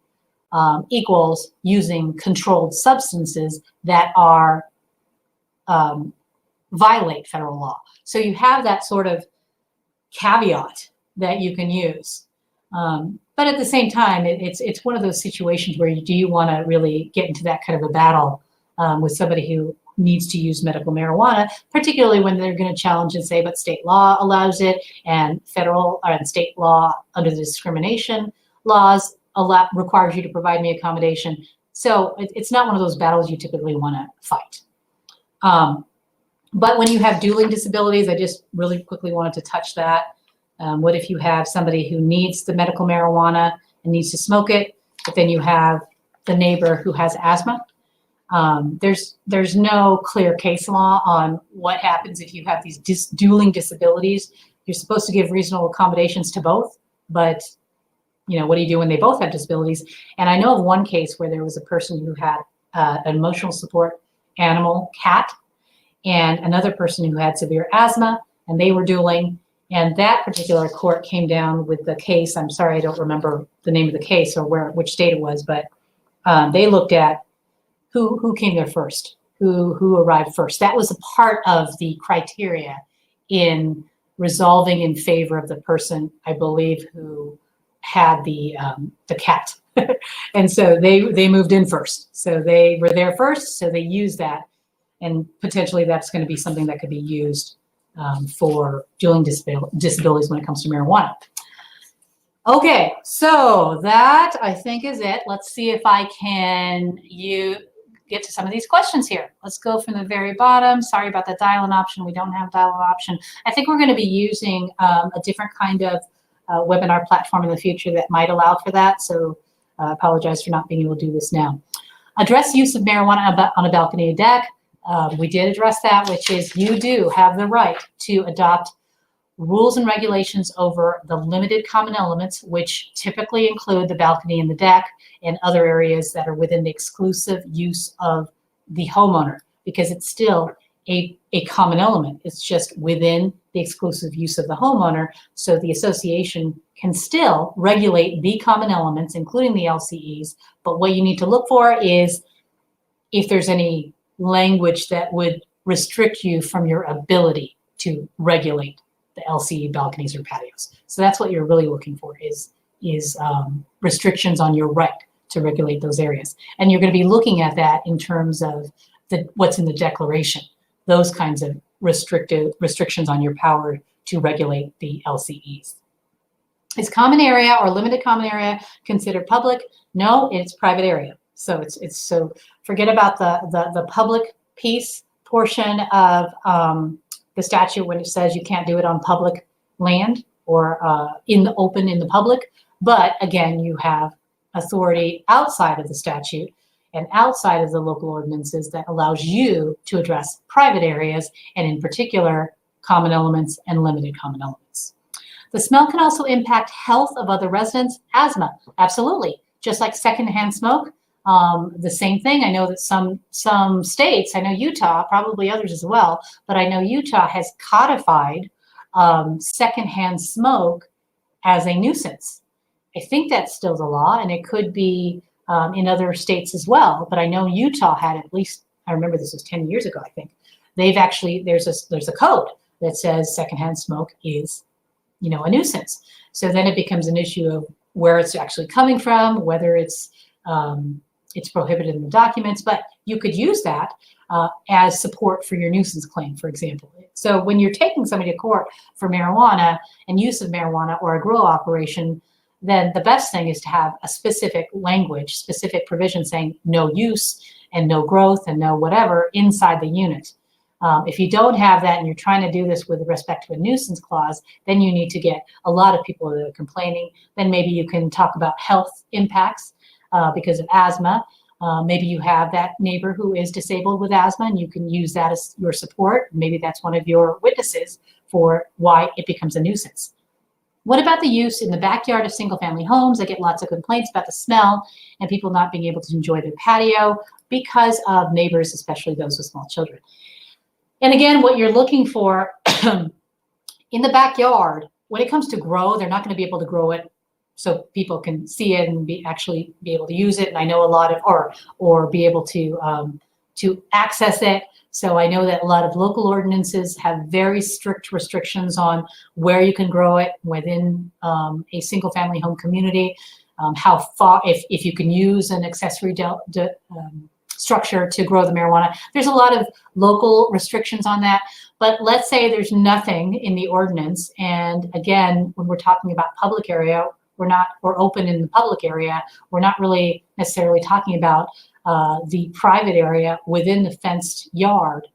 A: equals using controlled substances that are violate federal law. So you have that sort of caveat that you can use. But at the same time, it's one of those situations where do you want to really get into that kind of a battle with somebody who needs to use medical marijuana, particularly when they're going to challenge and say, but state law allows it, and federal and state law under the discrimination laws requires you to provide me accommodation. So it's not one of those battles you typically want to fight. But when you have dueling disabilities, I just really quickly wanted to touch that. What if you have somebody who needs the medical marijuana and needs to smoke it, but then you have the neighbor who has asthma? There's no clear case law on what happens if you have these dueling disabilities. You're supposed to give reasonable accommodations to both, but what do you do when they both have disabilities? And I know of one case where there was a person who had an emotional support animal, cat, and another person who had severe asthma, and they were dueling. And that particular court came down with the case. I'm sorry, I don't remember the name of the case or which state it was, but they looked at who came there first, who arrived first. That was a part of the criteria in resolving in favor of the person, I believe, who had the cat. And so they moved in first. So they were there first, so they used that. And potentially that's going to be something that could be used for dueling disabilities when it comes to marijuana. Okay, so that I think is it. Let's see if I can get to some of these questions here. Let's go from the very bottom. Sorry about the dial-in option. We don't have dial-in option. I think we're going to be using a different kind of webinar platform in the future that might allow for that. So I apologize for not being able to do this now. Address use of marijuana on a balcony or deck. We did address that, which is you do have the right to adopt rules and regulations over the limited common elements, which typically include the balcony and the deck and other areas that are within the exclusive use of the homeowner, because it's still a common element. It's just within the exclusive use of the homeowner. So the association can still regulate the common elements, including the LCEs. But what you need to look for is if there's any language that would restrict you from your ability to regulate the LCE balconies or patios. So that's what you're really looking for is restrictions on your right to regulate those areas. And you're going to be looking at that in terms of what's in the declaration, those kinds of restrictions on your power to regulate the LCEs. Is common area or limited common area considered public? No, it's private area. So so forget about the public piece portion of the statute when it says you can't do it on public land or in the open in the public. But again, you have authority outside of the statute and outside of the local ordinances that allows you to address private areas, and in particular, common elements and limited common elements. The smell can also impact health of other residents. Asthma, absolutely. Just like secondhand smoke, the same thing. I know that some states, I know Utah, probably others as well, but I know Utah has codified secondhand smoke as a nuisance. I think that's still the law, and it could be in other states as well. But I know Utah had, at least, I remember this was 10 years ago, I think. They've actually, there's a code that says secondhand smoke is, a nuisance. So then it becomes an issue of where it's actually coming from, whether it's prohibited in the documents, but you could use that as support for your nuisance claim, for example. So when you're taking somebody to court for marijuana and use of marijuana or a grow operation, then the best thing is to have a specific language, specific provision saying no use and no growth and no whatever inside the unit. If you don't have that and you're trying to do this with respect to a nuisance clause, then you need to get a lot of people that are complaining. Then maybe you can talk about health impacts because of asthma. Maybe you have that neighbor who is disabled with asthma and you can use that as your support. Maybe that's one of your witnesses for why it becomes a nuisance. What about the use in the backyard of single-family homes? I get lots of complaints about the smell and people not being able to enjoy their patio because of neighbors, especially those with small children. And again, what you're looking for in the backyard, when it comes to grow, they're not going to be able to grow it so people can see it and actually be able to use it. And I know a lot of, or be able to access it. So I know that a lot of local ordinances have very strict restrictions on where you can grow it within a single family home community, how far, if you can use an accessory structure to grow the marijuana. There's a lot of local restrictions on that, but let's say there's nothing in the ordinance. And again, when we're talking about public area, we're open in the public area. We're not really necessarily talking about the private area within the fenced yard.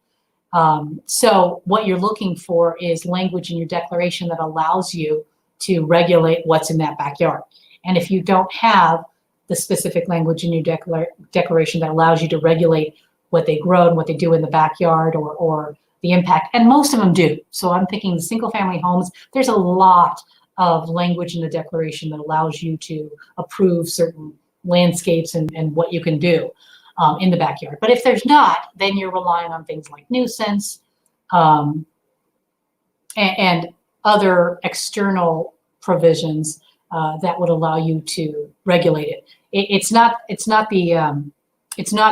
A: So what you're looking for is language in your declaration that allows you to regulate what's in that backyard. And if you don't have the specific language in your declaration that allows you to regulate what they grow and what they do in the backyard or the impact, and most of them do. So I'm thinking single family homes, there's a lot of language in the declaration that allows you to approve certain landscapes and what you can do in the backyard. But if there's not, then you're relying on things like nuisance and other external provisions that would allow you to regulate it. It's not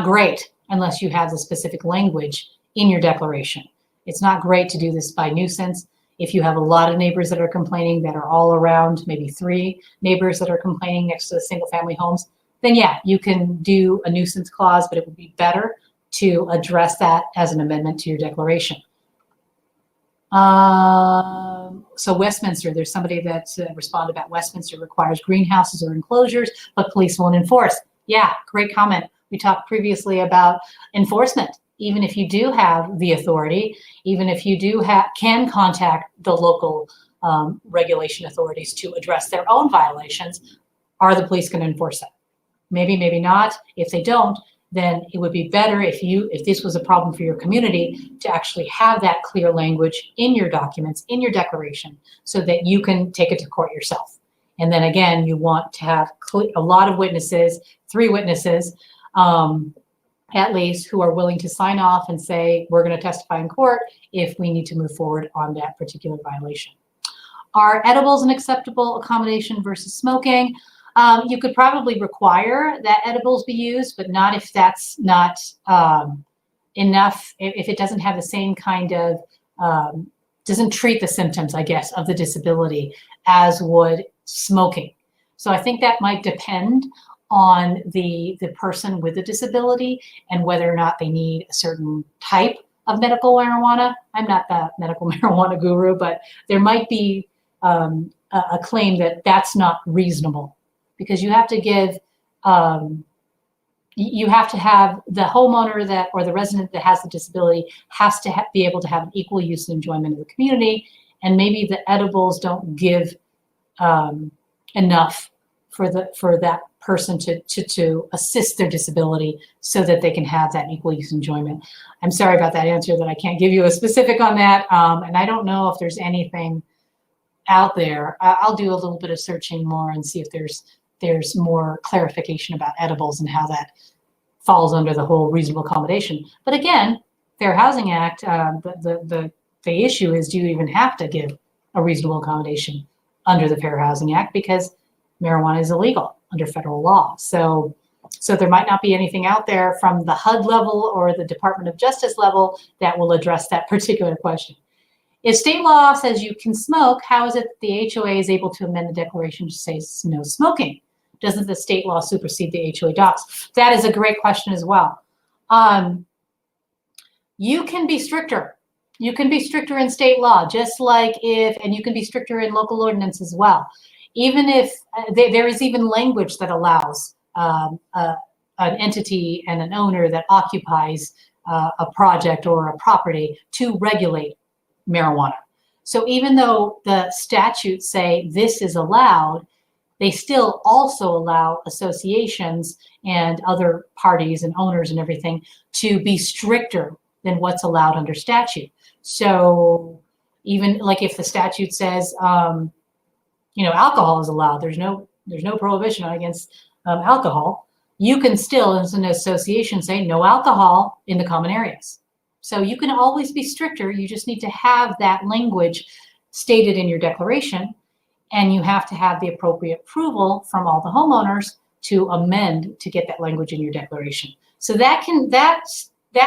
A: great unless you have the specific language in your declaration. It's not great to do this by nuisance. If you have a lot of neighbors that are complaining that are all around, maybe 3 neighbors that are complaining next to the single family homes, then yeah, you can do a nuisance clause, but it would be better to address that as an amendment to your declaration. So Westminster, there's somebody that responded about Westminster requires greenhouses or enclosures, but police won't enforce. Yeah, great comment. We talked previously about enforcement. Even if you do have the authority, even if you do can contact the local regulation authorities to address their own violations, are the police going to enforce that? Maybe, maybe not. If they don't, then it would be better if this was a problem for your community to actually have that clear language in your documents, in your declaration, so that you can take it to court yourself. And then again, you want to have a lot of witnesses, 3 witnesses, at least, who are willing to sign off and say, we're going to testify in court if we need to move forward on that particular violation. Are edibles an acceptable accommodation versus smoking? You could probably require that edibles be used, but not if that's not enough, if it doesn't have the same kind of, doesn't treat the symptoms, I guess, of the disability as would smoking. So I think that might depend on the person with the disability and whether or not they need a certain type of medical marijuana. I'm not the medical marijuana guru, but there might be a claim that that's not reasonable, because you have to give, you have to have the homeowner that, or the resident that has the disability has to be able to have an equal use and enjoyment of the community. And maybe the edibles don't give enough for that person to assist their disability so that they can have that equal use enjoyment. I'm sorry about that answer that I can't give you a specific on that. And I don't know if there's anything out there. I'll do a little bit of searching more and see if there's more clarification about edibles and how that falls under the whole reasonable accommodation. But again, Fair Housing Act, the issue is, do you even have to give a reasonable accommodation under the Fair Housing Act, because marijuana is illegal under federal law. So there might not be anything out there from the HUD level or the Department of Justice level that will address that particular question. If state law says you can smoke, how is it that the HOA is able to amend the declaration to say no smoking? Doesn't the state law supersede the HOA docs? That is a great question as well. You can be stricter. You can be stricter in state law, just like and you can be stricter in local ordinance as well. Even if there is even language that allows an entity and an owner that occupies a project or a property to regulate marijuana. So even though the statutes say this is allowed, they still also allow associations and other parties and owners and everything to be stricter than what's allowed under statute. So even like if the statute says, alcohol is allowed, there's no prohibition against alcohol, you can still, as an association, say no alcohol in the common areas. So you can always be stricter. You just need to have that language stated in your declaration, and you have to have the appropriate approval from all the homeowners to amend to get that language in your declaration. So that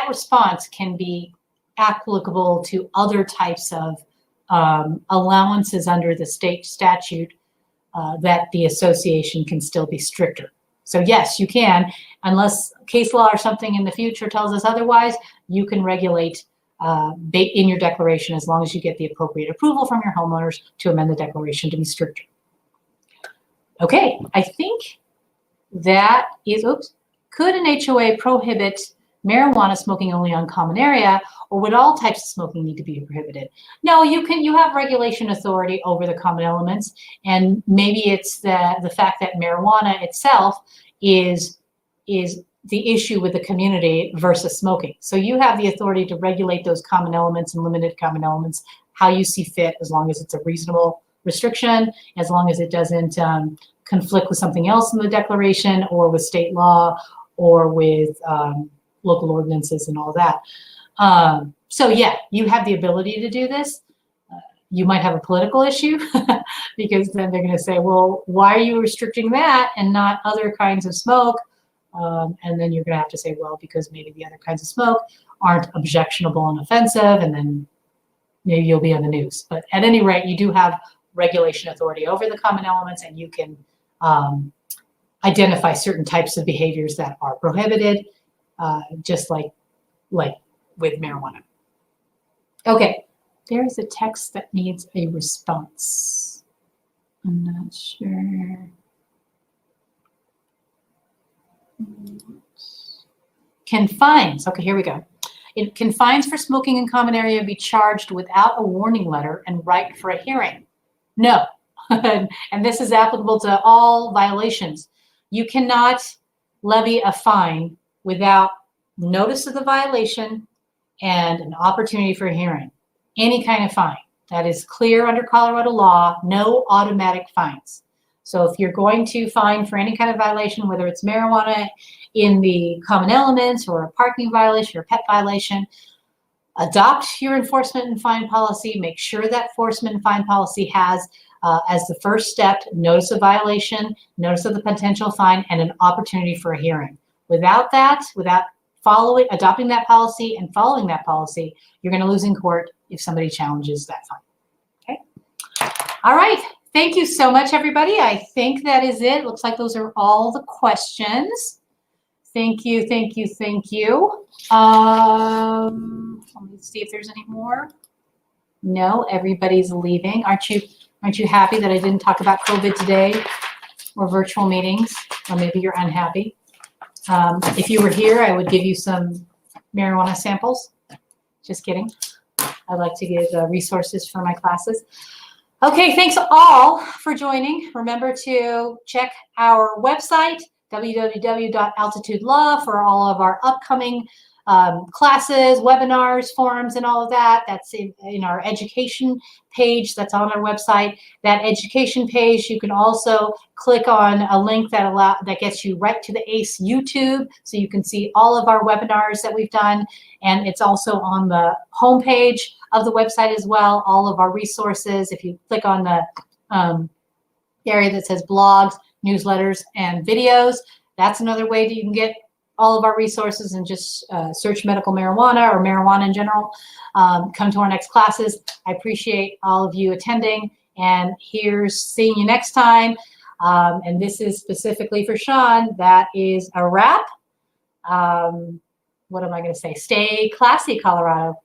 A: response can be applicable to other types of allowances under the state statute that the association can still be stricter. So yes, you can, unless case law or something in the future tells us otherwise, you can regulate in your declaration as long as you get the appropriate approval from your homeowners to amend the declaration to be stricter. Okay, I think that is, could an HOA prohibit marijuana smoking only on common area, or would all types of smoking need to be prohibited? No, you have regulation authority over the common elements, and maybe it's the fact that marijuana itself is the issue with the community versus smoking. So you have the authority to regulate those common elements and limited common elements how you see fit, as long as it's a reasonable restriction, as long as it doesn't conflict with something else in the declaration or with state law or with local ordinances and all that. So yeah, you have the ability to do this. You might have a political issue because then they're going to say, well, why are you restricting that and not other kinds of smoke? And then you're going to have to say, well, because maybe the other kinds of smoke aren't objectionable and offensive, and then maybe you'll be on the news. But at any rate, you do have regulation authority over the common elements, and you can identify certain types of behaviors that are prohibited, just like with marijuana. Okay, there is a text that needs a response. I'm not sure. Can fines, okay, here we go. Can fines for smoking in common area be charged without a warning letter and right for a hearing? No, and this is applicable to all violations. You cannot levy a fine without notice of the violation and an opportunity for a hearing. Any kind of fine. That is clear under Colorado law, no automatic fines. So if you're going to fine for any kind of violation, whether it's marijuana in the common elements or a parking violation or pet violation, adopt your enforcement and fine policy. Make sure that enforcement and fine policy has as the first step, notice of violation, notice of the potential fine, and an opportunity for a hearing. Without that, without adopting that policy and following that policy, you're going to lose in court if somebody challenges that fine. Okay. All right. Thank you so much, everybody. I think that is it. Looks like those are all the questions. Thank you, thank you, thank you. Let me see if there's any more. No, everybody's leaving. Aren't you happy that I didn't talk about COVID today or virtual meetings? Or maybe you're unhappy. If you were here, I would give you some marijuana samples. Just kidding. I like to give resources for my classes. Okay, thanks all for joining. Remember to check our website, www.altitudelaw, for all of our upcoming classes, webinars, forums, and all of that. That's in our education page that's on our website. That education page, you can also click on a link that gets you right to the ACE YouTube, so you can see all of our webinars that we've done. And it's also on the homepage of the website as well, all of our resources. If you click on the area that says blogs, newsletters, and videos, that's another way that you can get all of our resources, and just search medical marijuana or marijuana in general. Come to our next classes. I appreciate all of you attending, and here's seeing you next time. And this is specifically for Sean. That is a wrap. What am I going to say? Stay classy, Colorado.